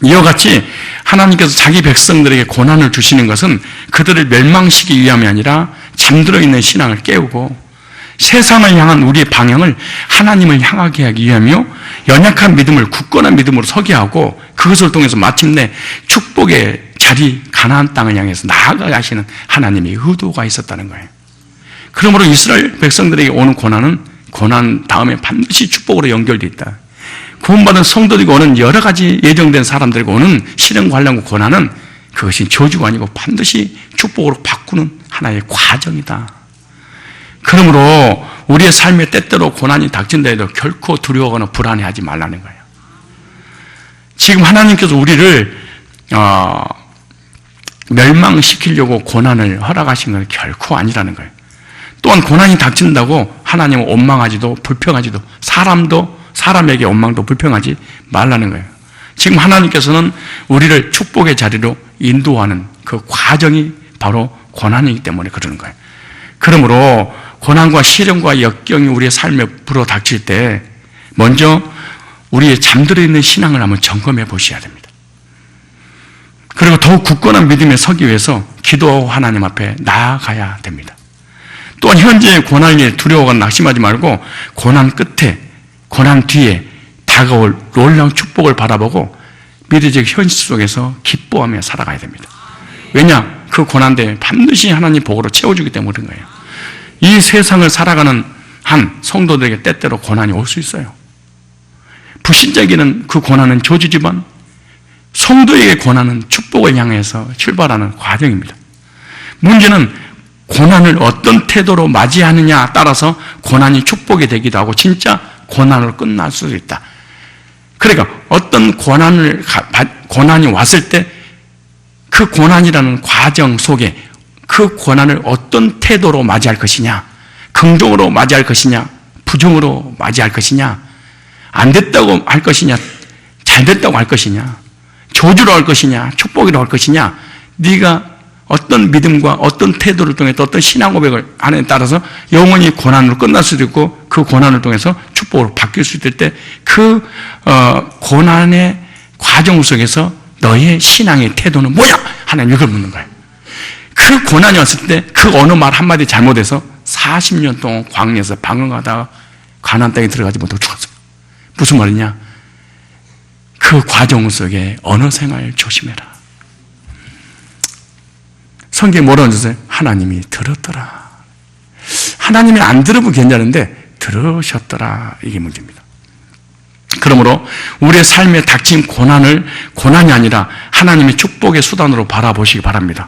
이와 같이 하나님께서 자기 백성들에게 고난을 주시는 것은 그들을 멸망시키기 위함이 아니라 잠들어 있는 신앙을 깨우고 세상을 향한 우리의 방향을 하나님을 향하게 하기 위함이요, 연약한 믿음을 굳건한 믿음으로 서게 하고 그것을 통해서 마침내 축복의 자리 가나안 땅을 향해서 나아가게 하시는 하나님의 의도가 있었다는 거예요. 그러므로 이스라엘 백성들에게 오는 고난은 고난 다음에 반드시 축복으로 연결되어 있다. 구원받은 성도들에게 오는 여러 가지 예정된 사람들에게 오는 시련과 환난과 고난은 그것이 저주가 아니고 반드시 축복으로 바꾸는 하나의 과정이다. 그러므로 우리의 삶에 때때로 고난이 닥친다 해도 결코 두려워하거나 불안해하지 말라는 거예요. 지금 하나님께서 우리를 멸망시키려고 고난을 허락하신 건 결코 아니라는 거예요. 또한 고난이 닥친다고 하나님은 원망하지도 불평하지도 사람에게 원망도 불평하지 말라는 거예요. 지금 하나님께서는 우리를 축복의 자리로 인도하는 그 과정이 바로 고난이기 때문에 그러는 거예요. 그러므로 고난과 시련과 역경이 우리의 삶에 불어닥칠 때 먼저 우리의 잠들어 있는 신앙을 한번 점검해 보셔야 됩니다. 그리고 더욱 굳건한 믿음에 서기 위해서 기도하고 하나님 앞에 나아가야 됩니다. 또한 현재의 고난에 두려워하거나 낙심하지 말고 고난 끝에, 고난 뒤에 다가올 놀라운 축복을 바라보고 미래적 현실 속에서 기뻐하며 살아가야 됩니다. 왜냐? 그 고난 때에 반드시 하나님 복으로 채워주기 때문에 그런 거예요. 이 세상을 살아가는 한 성도들에게 때때로 고난이 올 수 있어요. 불신자에게는 그 고난은 저주지만 성도에게 고난은 축복을 향해서 출발하는 과정입니다. 문제는 고난을 어떤 태도로 맞이하느냐에 따라서 고난이 축복이 되기도 하고 진짜 고난으로 끝날 수도 있다. 그러니까 어떤 고난이 왔을 때 그 고난이라는 과정 속에 그 고난을 어떤 태도로 맞이할 것이냐, 긍정으로 맞이할 것이냐, 부정으로 맞이할 것이냐, 안 됐다고 할 것이냐, 잘 됐다고 할 것이냐, 저주로 할 것이냐, 축복이로 할 것이냐, 네가 어떤 믿음과 어떤 태도를 통해 또 어떤 신앙 고백을 하느냐에 따라서 영원히 고난으로 끝날 수도 있고 그 고난을 통해서 축복으로 바뀔 수 있을 때 그 고난의 과정 속에서 너의 신앙의 태도는 뭐냐? 하나님 이걸 묻는 거예요. 그 고난이 왔을 때 그 어느 말 한마디 잘못해서 40년 동안 광야에서 방황하다가 가나안 땅에 들어가지 못하고 죽었어요. 무슨 말이냐? 그 과정 속에 언어 생활 조심해라. 성경에 뭐라고 하셨어요? 하나님이 들었더라. 하나님이 안 들으면 괜찮은데 들으셨더라. 이게 문제입니다. 그러므로 우리의 삶에 닥친 고난이 아니라 하나님의 축복의 수단으로 바라보시기 바랍니다.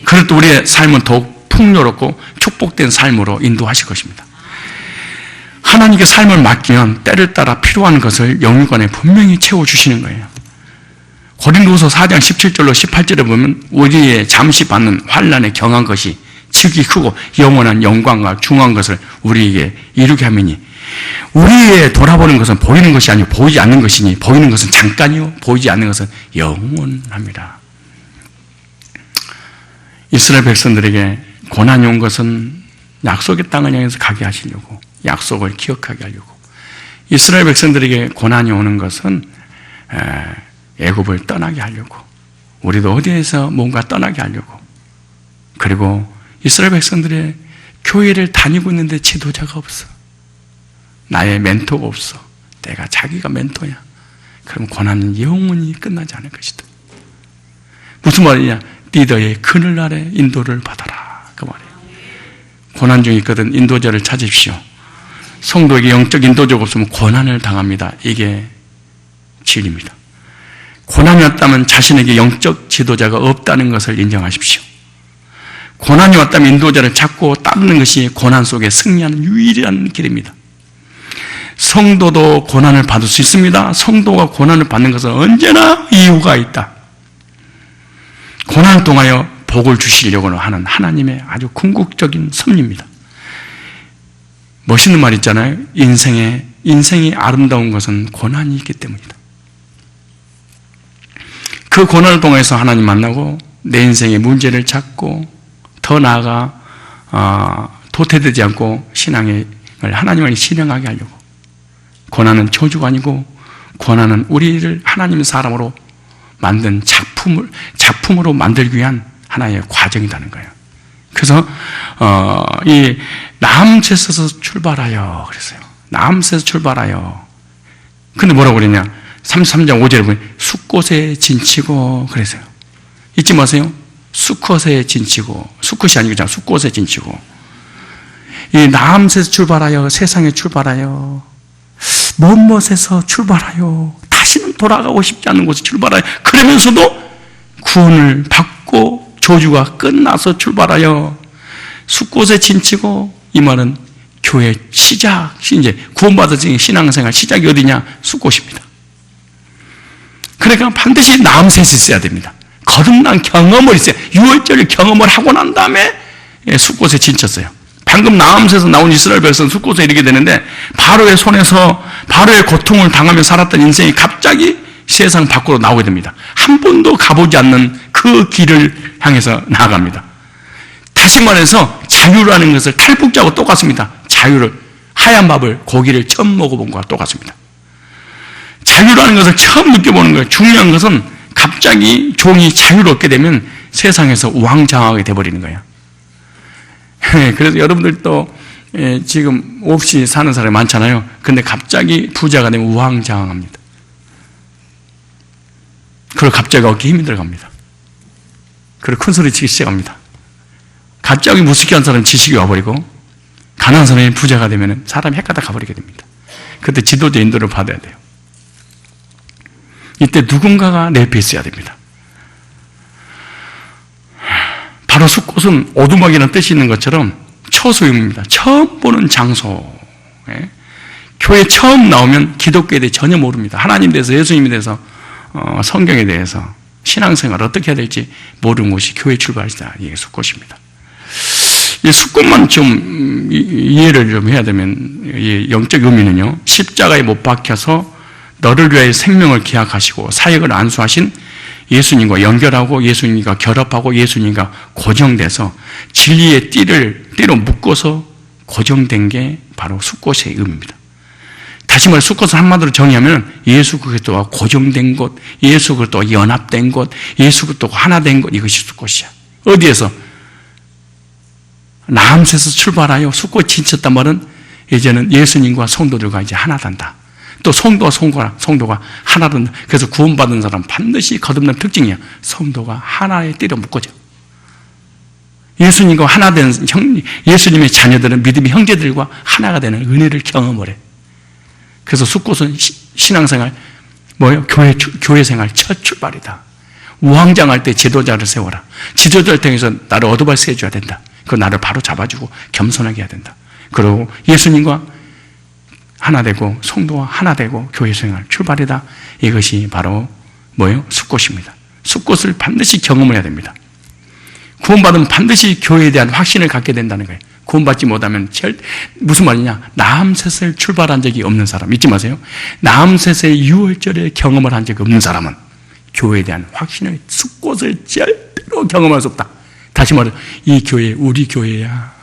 그럴 때 우리의 삶은 더욱 풍요롭고 축복된 삶으로 인도하실 것입니다. 하나님께 삶을 맡기면 때를 따라 필요한 것을 영육간에 분명히 채워주시는 거예요. 고린도후서 4장 17절로 18절에 보면 우리의 잠시 받는 환난에 경한 것이 즉이 크고 영원한 영광과 중한 것을 우리에게 이루게 하미니 우리의 돌아보는 것은 보이는 것이 아니고 보이지 않는 것이니 보이는 것은 잠깐이요 보이지 않는 것은 영원합니다. 이스라엘 백성들에게 고난이 온 것은 약속의 땅을 향해서 가게 하시려고 약속을 기억하게 하려고 이스라엘 백성들에게 고난이 오는 것은 애굽을 떠나게 하려고 우리도 어디에서 뭔가 떠나게 하려고 그리고 이스라엘 백성들의 교회를 다니고 있는데 지도자가 없어. 나의 멘토가 없어. 내가 자기가 멘토야. 그럼 고난은 영원히 끝나지 않을 것이다. 무슨 말이냐? 리더의 그늘 아래 인도를 받아라. 그 말이에요. 고난 중에 있거든 인도자를 찾으십시오. 성도에게 영적 인도자가 없으면 고난을 당합니다. 이게 진리입니다. 고난이 왔다면 자신에게 영적 지도자가 없다는 것을 인정하십시오. 고난이 왔다면 인도자를 찾고 따르는 것이 고난 속에 승리하는 유일한 길입니다. 성도도 고난을 받을 수 있습니다. 성도가 고난을 받는 것은 언제나 이유가 있다. 고난을 통하여 복을 주시려고 하는 하나님의 아주 궁극적인 섭리입니다. 멋있는 말 있잖아요. 인생이 아름다운 것은 고난이 있기 때문이다. 그 고난을 통해서 하나님 만나고 내 인생의 문제를 찾고 더 나아가 도태되지 않고 신앙을 하나님을 실행하게 하려고 고난은 저주가 아니고 고난은 우리를 하나님의 사람으로 만든 작품으로 만들기 위한 하나의 과정이라는 거예요. 그래서 이 라암세스에서 출발하여 그랬어요. 라암세스에서 출발하여 근데 뭐라고 그랬냐 33장 5절에 보면 숫곳에 진치고 그랬어요. 잊지 마세요. 수컷에 진치고 수컷이 아니고 그냥 숫곳에 진치고 이 라암세에서 출발하여 세상에 출발하여 먼곳에서 출발하여 다시는 돌아가고 싶지 않은 곳에 출발하여 그러면서도 구원을 받고 조주가 끝나서 출발하여 숫곳에 진치고 이 말은 교회 시작 이제 구원받은 신앙생활 시작이 어디냐 숫곳입니다. 그러니까 반드시 라암세스에 있어야 됩니다. 거듭난 경험을 있어요. 유월절 경험을 하고 난 다음에 숫곳에 진쳤어요. 방금 라암세에서 나온 이스라엘 백성은 숫곳에 이르게 되는데 바로의 손에서 바로의 고통을 당하며 살았던 인생이 갑자기 세상 밖으로 나오게 됩니다. 한 번도 가보지 않는 그 길을 향해서 나아갑니다. 다시 말해서 자유라는 것을 탈북자하고 똑같습니다. 자유를 하얀 밥을 고기를 처음 먹어본 것과 똑같습니다. 자유라는 것을 처음 느껴보는 거예요. 중요한 것은 갑자기 종이 자유를 얻게 되면 세상에서 우왕좌왕하게 돼버리는 거예요. 그래서 여러분들도 지금 없이 사는 사람이 많잖아요. 근데 갑자기 부자가 되면 우왕좌왕합니다. 그리고 갑자기 어깨에 힘이 들어갑니다. 그리고 큰 소리 치기 시작합니다. 갑자기 무식한 사람은 지식이 와버리고 가난한 사람이 부자가 되면 사람이 헷갈려 가버리게 됩니다. 그때 지도자 인도를 받아야 돼요. 이때 누군가가 내 옆에 있어야 됩니다. 바로 숫곳은 오두막이라는 뜻이 있는 것처럼 처소입니다. 처음 보는 장소. 교회 처음 나오면 기독교에 대해 전혀 모릅니다. 하나님에 대해서 예수님에 대해서 성경에 대해서 신앙생활을 어떻게 해야 될지 모르는 곳이 교회 출발이다. 이게 숫곳입니다. 이 숫꽃만 좀 이해를 좀 해야 되면, 이 영적 의미는요, 십자가에 못 박혀서 너를 위하여 생명을 기약하시고 사역을 안수하신 예수님과 연결하고 예수님과 결합하고 예수님과 고정돼서 진리의 띠로 묶어서 고정된 게 바로 숫꽃의 의미입니다. 다시 말해 숫꽃을 한마디로 정의하면 예수 그리스도와 고정된 곳, 예수 그리스도와 연합된 곳, 예수 그리스도와 하나 된 곳, 이것이 숫꽃이야. 어디에서? 나함새에서 출발하여 숫꽃이 지쳤단 말은 이제는 예수님과 성도들과 이제 하나 된다. 또 성도가 하나 된다. 그래서 구원받은 사람 반드시 거듭난 특징이야. 성도가 하나의 띠로 묶어져. 예수님과 하나 된 예수님의 자녀들은 믿음의 형제들과 하나가 되는 은혜를 경험을 해. 그래서 숫꽃은 신앙생활, 교회 생활 첫 출발이다. 우왕장할 때 지도자를 세워라. 지도자를 통해서 나를 어드바이스 해줘야 된다. 그 나를 바로 잡아주고 겸손하게 해야 된다. 그리고 예수님과 하나 되고 성도와 하나 되고 교회 생활 출발이다. 이것이 바로 숫꽃입니다. 숫꽃을 반드시 경험을 해야 됩니다. 구원받으면 반드시 교회에 대한 확신을 갖게 된다는 거예요. 구원받지 못하면 무슨 말이냐? 나함셋을 출발한 적이 없는 사람 잊지 마세요. 나함셋의 6월절에 경험을 한 적이 없는 사람은 교회에 대한 확신을 숫꽃을 절대로 경험할 수 없다. 다시 말해 이 교회 우리 교회야.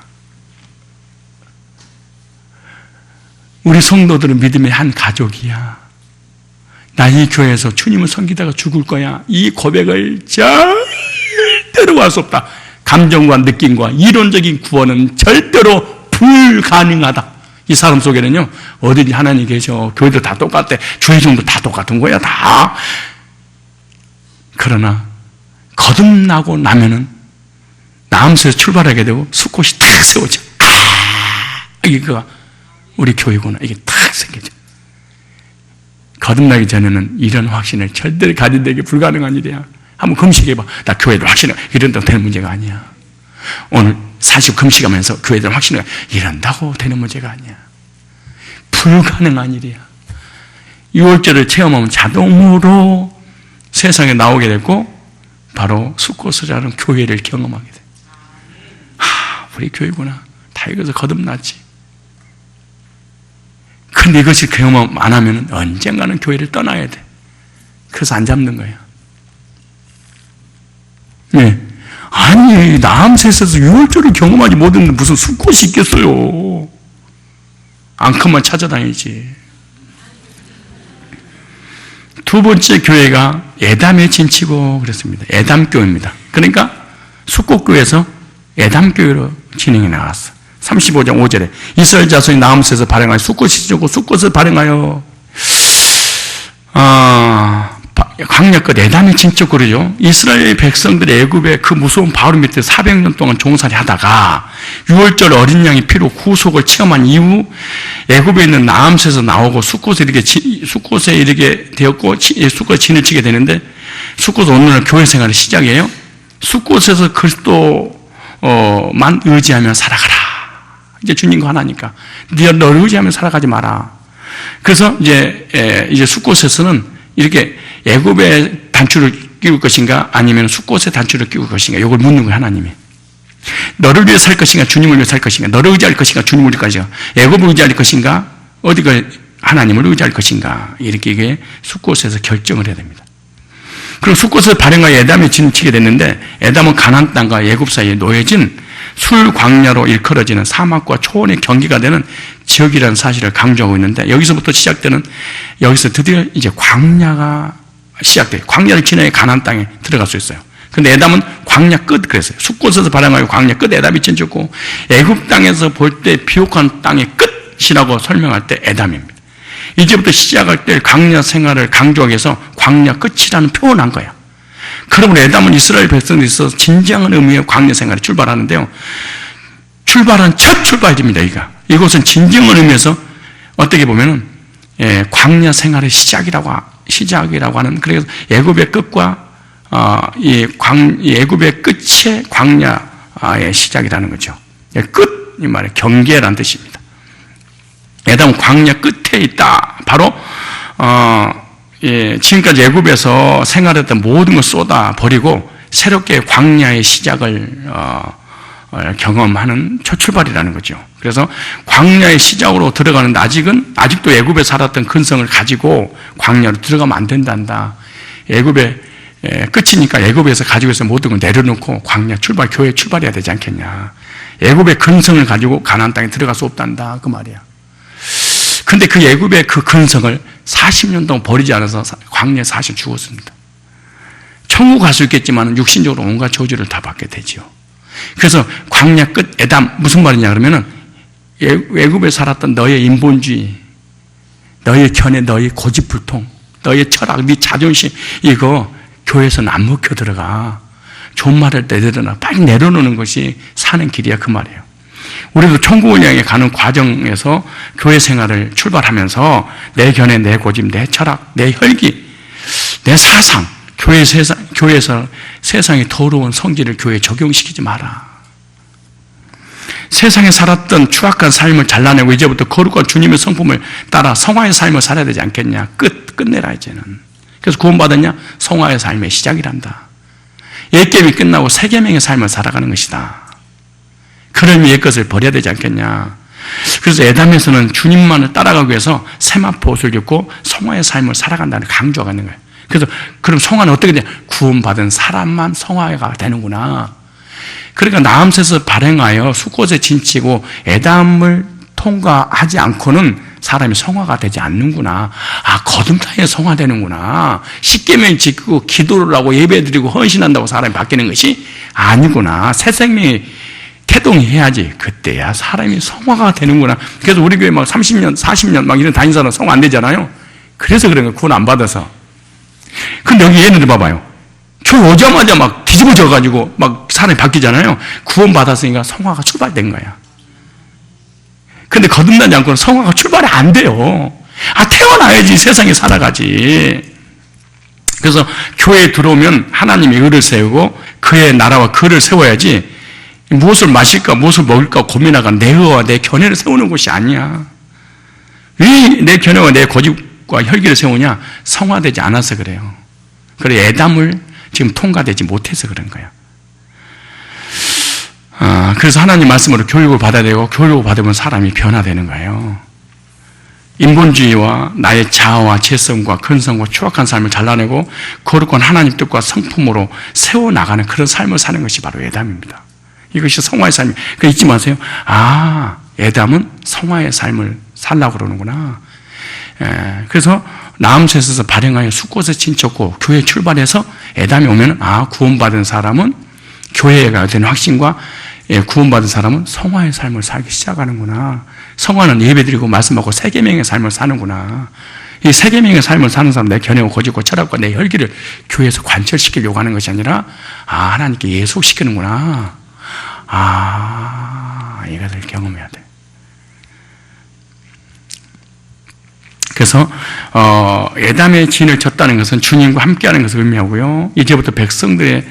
우리 성도들은 믿음의 한 가족이야. 나 이 교회에서 주님을 섬기다가 죽을 거야. 이 고백을 절대로 할 수 없다. 감정과 느낌과 이론적인 구원은 절대로 불가능하다. 이 사람 속에는요, 어디니 하나님 계셔. 교회도 다 똑같대. 주의종도 다 똑같은 거야, 다. 그러나, 거듭나고 나면은, 나함새에서 출발하게 되고, 숫꽃이 탁 세워져. 이거, 우리 교회구나. 이게 탁 생겨져. 거듭나기 전에는 이런 확신을 절대로 가진 데게 불가능한 일이야. 한번 금식해봐. 나 교회를 확신해. 이런다고 되는 문제가 아니야. 오늘 40 금식하면서 교회를 확신해. 이런다고 되는 문제가 아니야. 불가능한 일이야. 6월절을 체험하면 자동으로 세상에 나오게 되고 바로 숫꽃을 하는 교회를 경험하게 돼. 우리 교회구나. 다 이것을 거듭났지. 근데 이것이 경험 안 하면 언젠가는 교회를 떠나야 돼. 그래서 안 잡는 거야. 네. 아니, 나함새에서 6월절을 경험하지 못했는데 무슨 숫꽃이 있겠어요. 앙큼만 찾아다니지. 두 번째 교회가 에담에 진치고 그랬습니다. 에담교회입니다. 그러니까 숫꽃교회에서 에담교회로 진행해 나갔어. 35장 5절에 이스라엘 자손이 나함새에서 발행하여 숫꽃이 지고 숫꽃을 발행하여 광야 끝 에담에 진척 그러죠. 이스라엘 백성들이 애굽의 그 무서운 바울 밑에 400년 동안 종살이 하다가 6월절 어린 양의 피로 구속을 체험한 이후 애굽에 있는 나함새에서 나오고 숫꽃에 이르게 되었고 숫꽃에 진을 치게 되는데 숫꽃은 오늘날 교회 생활의 시작이에요. 숫꽃에서 그리스도만 의지하며 살아가라. 이제 주님과 하나니까 너를 의지하며 살아가지 마라. 그래서 이제 숫꽃에서는 이렇게 애굽의 단추를 끼울 것인가 아니면 숫꽃의 단추를 끼울 것인가 이걸 묻는 거예요. 하나님이. 너를 위해 살 것인가 주님을 위해 살 것인가 너를 의지할 것인가 주님을 의지할 것인가 애굽을 의지할 것인가 어디가 하나님을 의지할 것인가 이렇게 이게 숫꽃에서 결정을 해야 됩니다. 그리고 숫꽃을 발행하여 에담에 진치게 됐는데 에담은 가나안 땅과 애굽 사이에 놓여진 술 광야로 일컬어지는 사막과 초원의 경계가 되는 지역이라는 사실을 강조하고 있는데 여기서부터 시작되는 여기서 드디어 이제 광야가 시작돼요. 광야를 지나야 가나안 땅에 들어갈 수 있어요. 근데 에담은 광야 끝 그랬어요. 숫꽃에서 발행하여 광야 끝 에담이 진쳤고 애굽 땅에서 볼 때 비옥한 땅의 끝이라고 설명할 때 에담입니다. 이제부터 시작할 때 광야 생활을 강조하기 위해서 광야 끝이라는 표현을 한 거예요. 그러므로 에담은 이스라엘 백성들이 있어서 진정한 의미의 광야 생활에 출발하는데요. 출발한 첫 출발입니다. 이것은 진정한 의미에서 어떻게 보면은 광야 생활의 시작이라고 하는 그래서 애굽의 끝과 이 애굽의 끝의 광야의 시작이라는 거죠. 끝 이 말에 경계라는 뜻입니다. 에담은 광야 끝에 있다. 바로 지금까지 애굽에서 생활했던 모든 걸 쏟아 버리고 새롭게 광야의 시작을 경험하는 첫 출발이라는 거죠. 그래서 광야의 시작으로 들어가는데 아직도 애굽에 살았던 근성을 가지고 광야로 들어가면 안 된단다. 애굽의 끝이니까 애굽에서 가지고 있어 모든 걸 내려놓고 광야 출발, 교회 출발해야 되지 않겠냐. 애굽의 근성을 가지고 가나안 땅에 들어갈 수 없단다. 그 말이야. 근데 그 애굽의 그 근성을 40년 동안 버리지 않아서 광야에 사실 죽었습니다. 천국 갈 수 있겠지만 육신적으로 온갖 저주를 다 받게 되지요. 그래서 광야 끝 에담 무슨 말이냐 그러면은 애굽에 살았던 너의 인본주의, 너의 견해, 너의 고집불통, 너의 철학, 네 자존심 이거 교회에서는 안 먹혀 들어가. 좋은 말을 내려놔. 빨리 내려놓는 것이 사는 길이야 그 말이에요. 우리도 천국을 향해 가는 과정에서 교회 생활을 출발하면서 내 견해, 내 고집, 내 철학, 내 혈기, 내 사상, 교회에서 세상의 더러운 성질을 교회에 적용시키지 마라. 세상에 살았던 추악한 삶을 잘라내고 이제부터 거룩한 주님의 성품을 따라 성화의 삶을 살아야 되지 않겠냐. 끝내라 이제는. 그래서 구원받았냐? 성화의 삶의 시작이란다. 옛계명이 끝나고 새계명의 삶을 살아가는 것이다. 그런 옛 것을 버려야 되지 않겠냐. 그래서 에담에서는 주님만을 따라가기 위해서 세마포 옷을 입고 성화의 삶을 살아간다는 강조가 있는 거예요. 그래서 그럼 성화는 어떻게 되냐? 구원받은 사람만 성화가 되는구나. 그러니까 나암새에서 발행하여 숫곳에 진치고 에담을 통과하지 않고는 사람이 성화가 되지 않는구나. 아, 거듭나야 성화되는구나. 십계명 지키고 기도를 하고 예배드리고 헌신한다고 사람이 바뀌는 것이 아니구나. 새 생명이 태동해야지. 그때야 사람이 성화가 되는구나. 그래서 우리 교회 막 30년, 40년 막 이런 다닌 사람 성화 안 되잖아요. 그래서 그런 거예요. 구원 안 받아서. 근데 여기 얘네들 봐봐요. 교회 오자마자 막 뒤집어져가지고 막 사람이 바뀌잖아요. 구원 받았으니까 성화가 출발된 거야. 근데 거듭나지 않고는 성화가 출발이 안 돼요. 아, 태어나야지 세상에 살아가지. 그래서 교회에 들어오면 하나님의 의를 세우고 그의 나라와 그를 세워야지 무엇을 마실까 무엇을 먹을까 고민하가 내 의와 내 견해를 세우는 곳이 아니야. 왜 내 견해와 내 고집과 혈기를 세우냐? 성화되지 않아서 그래요. 그래 에담을 지금 통과되지 못해서 그런 거야. 그래서 하나님 말씀으로 교육을 받아야 되고 교육을 받으면 사람이 변화되는 거예요. 인본주의와 나의 자아와 재성과 근성과 추악한 삶을 잘라내고 거룩한 하나님 뜻과 성품으로 세워나가는 그런 삶을 사는 것이 바로 에담입니다. 이것이 성화의 삶이에요. 그러니까 잊지 마세요. 아, 에담은 성화의 삶을 살라고 그러는구나. 그래서 나암새에서 발행하여 숫곳에 친쳤고 교회에 출발해서 에담이 오면 아, 구원받은 사람은 교회가 된 확신과 구원받은 사람은 성화의 삶을 살기 시작하는구나. 성화는 예배드리고 말씀하고 세계명의 삶을 사는구나. 이 세계명의 삶을 사는 사람, 내 견해와 고집과 철학과 내 혈기를 교회에서 관철시키려고 하는 것이 아니라 아, 하나님께 예속시키는구나. 아, 이것을 경험해야 돼. 그래서 에담의 진을 쳤다는 것은 주님과 함께하는 것을 의미하고요. 이제부터 백성들의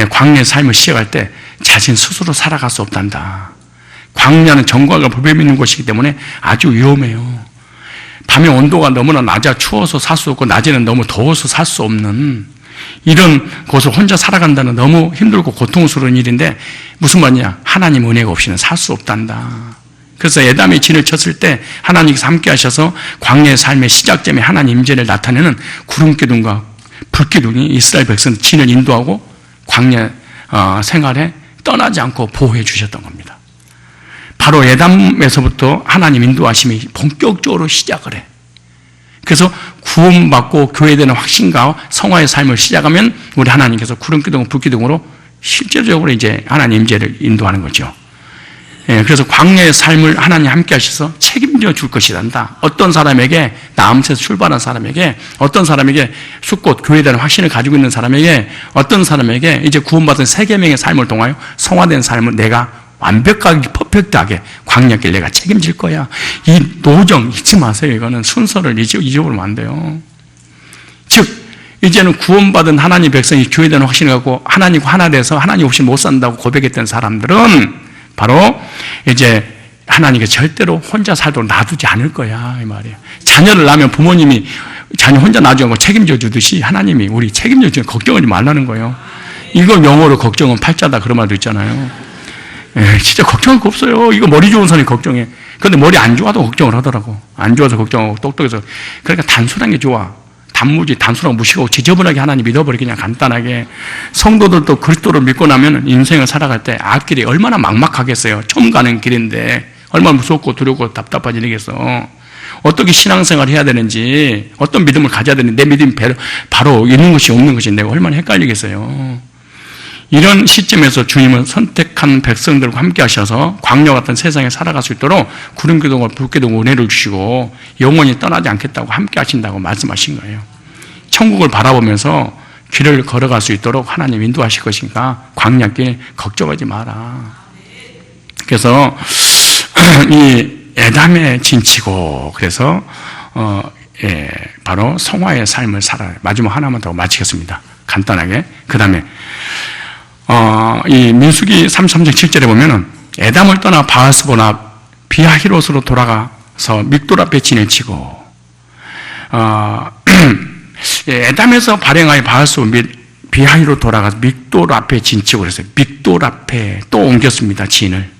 광야의 삶을 시작할 때 자신 스스로 살아갈 수 없단다. 광야는 정과가 불뱀 있는 곳이기 때문에 아주 위험해요. 밤에 온도가 너무나 낮아 추워서 살 수 없고 낮에는 너무 더워서 살 수 없는 이런 곳을 혼자 살아간다는 너무 힘들고 고통스러운 일인데 무슨 말이냐? 하나님 은혜가 없이는 살 수 없단다. 그래서 에담의 진을 쳤을 때 하나님께서 함께 하셔서 광야의 삶의 시작점에 하나님 임재를 나타내는 구름기둥과 불기둥이 이스라엘 백성 진을 인도하고 광야 생활에 떠나지 않고 보호해 주셨던 겁니다. 바로 에담에서부터 하나님 인도하심이 본격적으로 시작을 해. 그래서 구원받고 교회되는 확신과 성화의 삶을 시작하면 우리 하나님께서 구름기둥, 불기둥으로 실제적으로 이제 하나님 임재를 인도하는 거죠. 그래서 광야의 삶을 하나님 함께 하셔서 책임져 줄 것이란다. 어떤 사람에게, 나암새에서 출발한 사람에게, 어떤 사람에게 숫곳, 교회에 대한 확신을 가지고 있는 사람에게, 어떤 사람에게 이제 구원받은 세계명의 삶을 통하여 성화된 삶을 내가 완벽하게, 퍼펙트하게 광야길 내가 책임질 거야. 이 노정 잊지 마세요. 이거는 순서를 잊어버리면 안 돼요. 즉, 이제는 구원받은 하나님 백성이 교회에 대한 확신을 갖고 하나님과 하나 돼서 하나님 없이 못 산다고 고백했던 사람들은 바로 이제 하나님께 절대로 혼자 살도록 놔두지 않을 거야 이 말이에요. 자녀를 낳으면 부모님이 자녀 혼자 놔주고 책임져 주듯이 하나님이 우리 책임져 주는 걱정하지 말라는 거예요. 이거 영어로 걱정은 팔자다 그런 말도 있잖아요. 진짜 걱정할 거 없어요. 이거 머리 좋은 사람이 걱정해. 그런데 머리 안 좋아도 걱정을 하더라고. 안 좋아서 걱정하고 똑똑해서. 그러니까 단순한 게 좋아. 단무지, 단순하고 무식하고 지저분하게 하나님 믿어버리고 그냥 간단하게. 성도들도 그리스도를 믿고 나면 인생을 살아갈 때 앞길이 얼마나 막막하겠어요. 처음 가는 길인데 얼마나 무섭고 두렵고 답답하지 되겠어. 어떻게 신앙생활을 해야 되는지, 어떤 믿음을 가져야 되는지, 내 믿음이 바로 있는 것이 없는 것이 내가 얼마나 헷갈리겠어요. 이런 시점에서 주님은 선택한 백성들과 함께 하셔서 광야 같은 세상에 살아갈 수 있도록 구름기둥과 불기둥 은혜를 주시고 영원히 떠나지 않겠다고 함께 하신다고 말씀하신 거예요. 천국을 바라보면서 길을 걸어갈 수 있도록 하나님 인도하실 것이니까 광야길 걱정하지 마라. 그래서 이 에담의 진치고, 그래서 바로 성화의 삶을 살아요. 마지막 하나만 더 마치겠습니다. 간단하게. 그 다음에 이 민수기 33장 7절에 보면은 에담을 떠나 바하스보나 비하히롯으로 돌아가서 믹돌 앞에 진을 치고, 에담에서 발행하여 바하스보 및 비하히로 돌아가서 믹돌 앞에 진치고 그랬어요. 믹돌 앞에 또 옮겼습니다. 진을.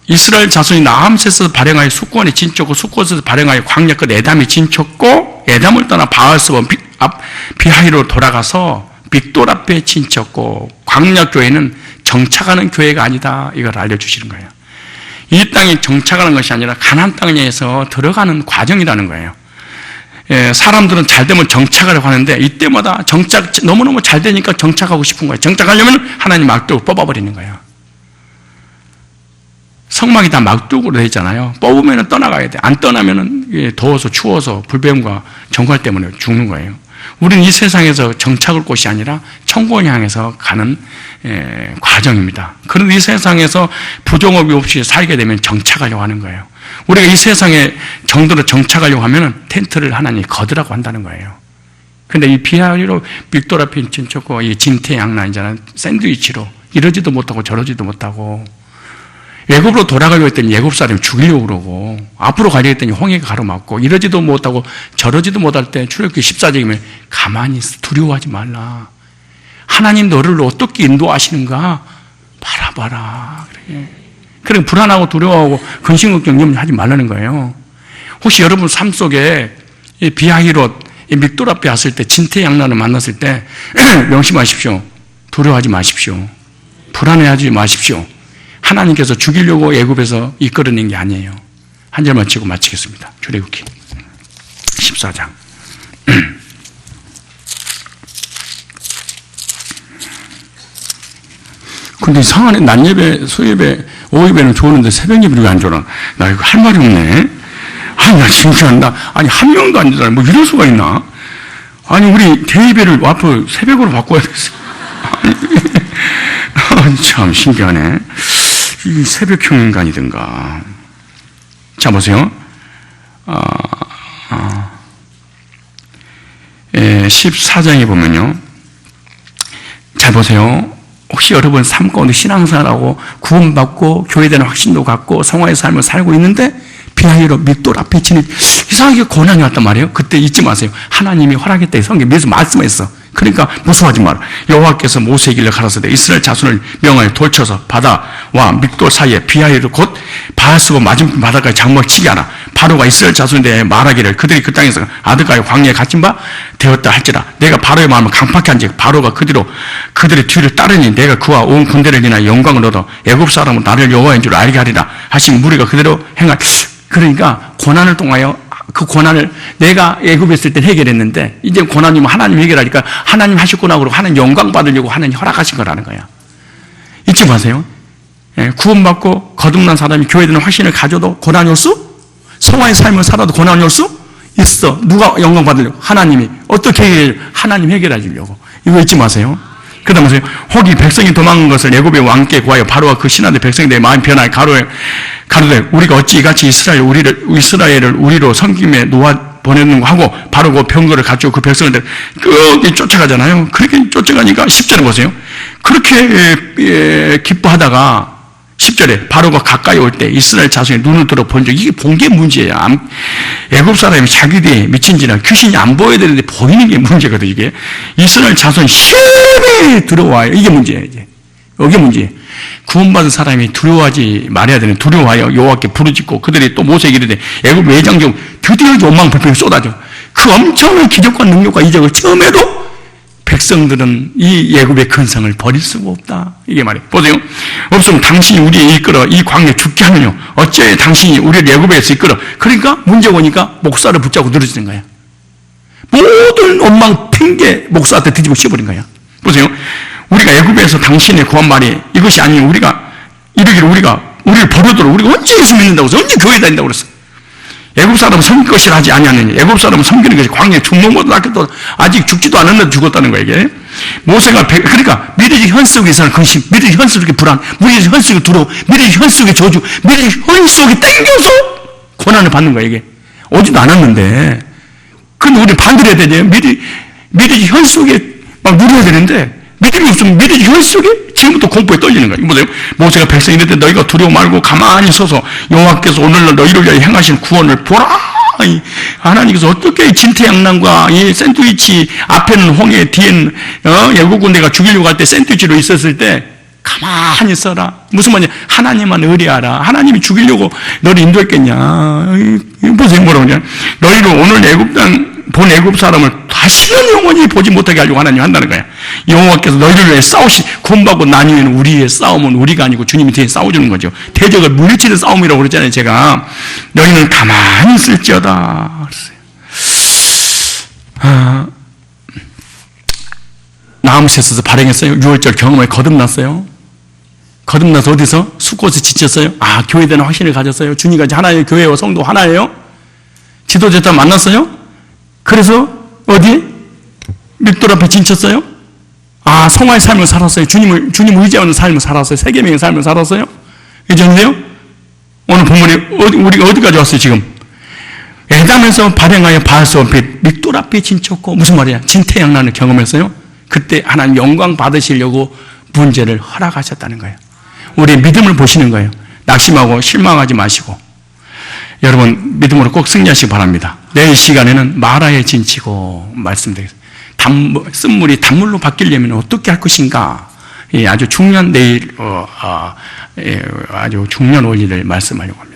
이스라엘 자손이 나함셋에서 발행하여 숫곳에 진쳤고, 숫곳에서 발행하여 광야 끝 에담이 진쳤고, 에담을 떠나 바하스보 비하히로 돌아가서 빅돌 앞에 진쳤고, 광야교회는 정착하는 교회가 아니다, 이걸 알려주시는 거예요. 이 땅이 정착하는 것이 아니라 가나안 땅에서 들어가는 과정이라는 거예요. 사람들은 잘 되면 정착하려고 하는데 이때마다 너무너무 잘 되니까 정착하고 싶은 거예요. 정착하려면 하나님 막대기로 뽑아버리는 거예요. 성막이 다 막대기로 되어 있잖아요. 뽑으면 떠나가야 돼. 안 떠나면 더워서 추워서 불뱀과 정갈 때문에 죽는 거예요. 우리는 이 세상에서 정착할 곳이 아니라 천국을 향해서 가는 과정입니다. 그런데 이 세상에서 부정업이 없이 살게 되면 정착하려고 하는 거예요. 우리가 이 세상에 정도로 정착하려고 하면 텐트를 하나님 거두라고 한다는 거예요. 그런데 이 비하리로 빅돌 앞에 진쳤고, 이 진퇴양난이잖아요. 샌드위치로 이러지도 못하고 저러지도 못하고, 애굽으로 돌아가려고 했더니 애굽 사람이 죽이려고 그러고, 앞으로 가려고 했더니 홍해가 가로막고, 이러지도 못하고 저러지도 못할 때 출애굽기 14장이면 가만히 두려워하지 말라. 하나님 너를 어떻게 인도하시는가 바라봐라. 그래 불안하고 두려워하고 근심걱정 염려하지 말라는 거예요. 혹시 여러분 삶 속에 비하히롯 믹돌 앞에 왔을 때, 진퇴양난을 만났을 때 명심하십시오. 두려워하지 마십시오. 불안해하지 마십시오. 하나님께서 죽이려고 애굽에서 이끌어낸 게 아니에요. 한 절만 치고 마치겠습니다. 출애굽기 14장. 근데 이상하네. 낮예배, 수예배, 오예배는 좋은데 새벽 예배를 왜 안 줘라? 나 이거 할 말이 없네. 아니, 나 신기한다. 아니, 한 명도 안 되잖아. 뭐 이럴 수가 있나? 아니, 우리 대예배를 앞으로 새벽으로 바꿔야 되겠어. 참 신기하네. 이 새벽형 인간이든가. 자, 보세요. 14장에 보면요. 잘 보세요. 혹시 여러분 삶 가운데 신앙생활하고 구원받고 교회되는 확신도 갖고 성화의 삶을 살고 있는데 비하히로 믹돌 앞에 지는 이상하게 고난이 왔단 말이에요. 그때 잊지 마세요. 하나님이 허락했다. 성경에서 말씀했어. 그러니까 무서워하지 마라. 여호와께서 모세에게 가라사대 이스라엘 자손을 명하여 돌쳐서 바다와 믹돌 사이에 비하히로 곧 바하스고 맞은편 바다까지 장막을 치게 하라. 바로가 이스라엘 자손에 대해 말하기를 그들이 그 땅에서 아드가의 광야에 갇힌 바 되었다 할지라. 내가 바로의 마음을 강팍히 한즉 바로가 그들의 뒤를 따르니 내가 그와 온 군대를 인하여 영광을 얻어 애굽 사람은 나를 여호와인 줄 알게 하리라 하신 무리가 그대로 행할. 그러니까 고난을 통하여 그 고난을 내가 애굽에 있을 때 해결했는데 이제 고난이면 하나님 해결하니까 하나님 하셨구나 그러고 하나님 영광 받으려고 하나님 허락하신 거라는 거야. 잊지 마세요. 구원받고 거듭난 사람이 교회에 대한 확신을 가져도 고난이 올 수? 성화의 삶을 살아도 고난이 올 수? 있어. 누가 영광 받으려고? 하나님이. 어떻게 해결? 하나님 해결해 주려고. 이거 잊지 마세요. 그 다음에 보세요. 혹이 백성이 도망간 것을 애굽의 왕께 구하여 바로와 그 신하들 백성에 대해 마음이 변하여 가로되 우리가 어찌 이같이 이스라엘을 우리로 섬김에 놓아 보내는가 하고 바로 그 병거를 가지고 그 백성들 끄게 쫓아가잖아요. 그렇게 쫓아가니까 10절에 보세요. 그렇게 기뻐하다가 10절에 바로가 가까이 올 때 이스라엘 자손이 눈을 들어 본 적, 이게 본 게 문제예요. 애굽 사람이 자기들이 미친지나 귀신이 안 보여야 되는데 보이는 게 문제거든. 이게 이스라엘 자손이 힘이 들어와요. 이게 문제예요. 이제 이게 문제예요. 구원받은 사람이 두려워하지 말아야 되는, 두려워하여 여호와께 부르짖고 그들이 또 모세에게 이르되 애굽 외장적 드디어 요망 불평이 쏟아져. 그 엄청난 기적과 능력과 이적을 처음에도 백성들은 이 애굽의 근성을 버릴 수가 없다. 이게 말이에요. 보세요. 없으면 당신이 우리에 이끌어 이 광야에 죽게 하느냐. 어째 당신이 우리를 애굽에서 이끌어. 그러니까 문제가 오니까 목사를 붙잡고 늘어지는 거야. 모든 원망 핑계 목사한테 뒤집어 씌워버린 거야. 보세요. 우리가 애굽에서 당신의 구한 말이 이것이 아니면 우리가 이러기를 우리를 버려도록 우리가 언제 예수 믿는다고 해서 언제 교회 다닌다고 그랬어. 애굽 사람은 섬길 것이라 하지 아니하느냐. 애굽 사람은 섬기는 것이 광야에 죽는 낫겠다. 아직 죽지도 않았는데 죽었다는 거야 이게. 모세가 그러니까 미래의 현 속에서는 근심, 미래의 현 속의 불안, 미래의 현 속의 두려움, 미래의 현 속의 저주, 미래의 현 속에 땡겨서 고난을 받는 거야 이게. 오지도 않았는데. 근데 우리는 반대로 해야 되냐. 미래의 현 속에 막 누려야 되는데 믿음이 없으면 미래의 현 속에 지금부터 공포에 떨리는 거예요. 보세요. 모세가 백성이 이럴 때 너희가 두려워 말고 가만히 서서 여호와께서 오늘날 너희를 위하여 행하신 구원을 보라. 하나님께서 어떻게 진퇴양난과 이 샌드위치 앞에는 홍해 뒤에는 애국 군대가 죽이려고 할 때 샌드위치로 있었을 때 가만히 있어라. 무슨 말이냐. 하나님만 의뢰하라. 하나님이 죽이려고 너를 인도했겠냐. 보세요. 뭐라고 그러냐. 너희를 오늘 애국 땅 본 애굽 사람을 다시는 영원히 보지 못하게 하려고 하나님이 한다는 거야. 여호와께서 너희를 위해 구원받고 난 이후에는 우리의 싸움은 우리가 아니고 주님이 뒤에 싸워주는 거죠. 대적을 물리치는 싸움이라고 그랬잖아요. 제가 너희는 가만히 있을지어다 그랬어요. 나무새에서 발행했어요. 6월절 경험에 거듭났어요. 거듭나서 어디서? 숫곳에 지쳤어요. 교회에 대한 확신을 가졌어요. 주님과 하나의 교회와 성도 하나예요. 지도자들 만났어요. 그래서 어디? 믹돌 앞에 진쳤어요. 성화의 삶을 살았어요. 주님을 의지하는 삶을 살았어요. 세계명의 삶을 살았어요. 이제는요. 오늘 본문에 우리가 어디까지 왔어요 지금? 에담에서 발행하여 바알스온 빛 믹돌 앞에 진쳤고 무슨 말이야? 진태양난을 경험했어요. 그때 하나님 영광 받으시려고 문제를 허락하셨다는 거예요. 우리의 믿음을 보시는 거예요. 낙심하고 실망하지 마시고 여러분 믿음으로 꼭 승리하시기 바랍니다. 내일 시간에는 마라에 진치고 말씀드리겠습니다. 쓴물이 단물로 바뀌려면 어떻게 할 것인가? 아주 중요한 내일 아주 중요한 원리를 말씀하려고 합니다.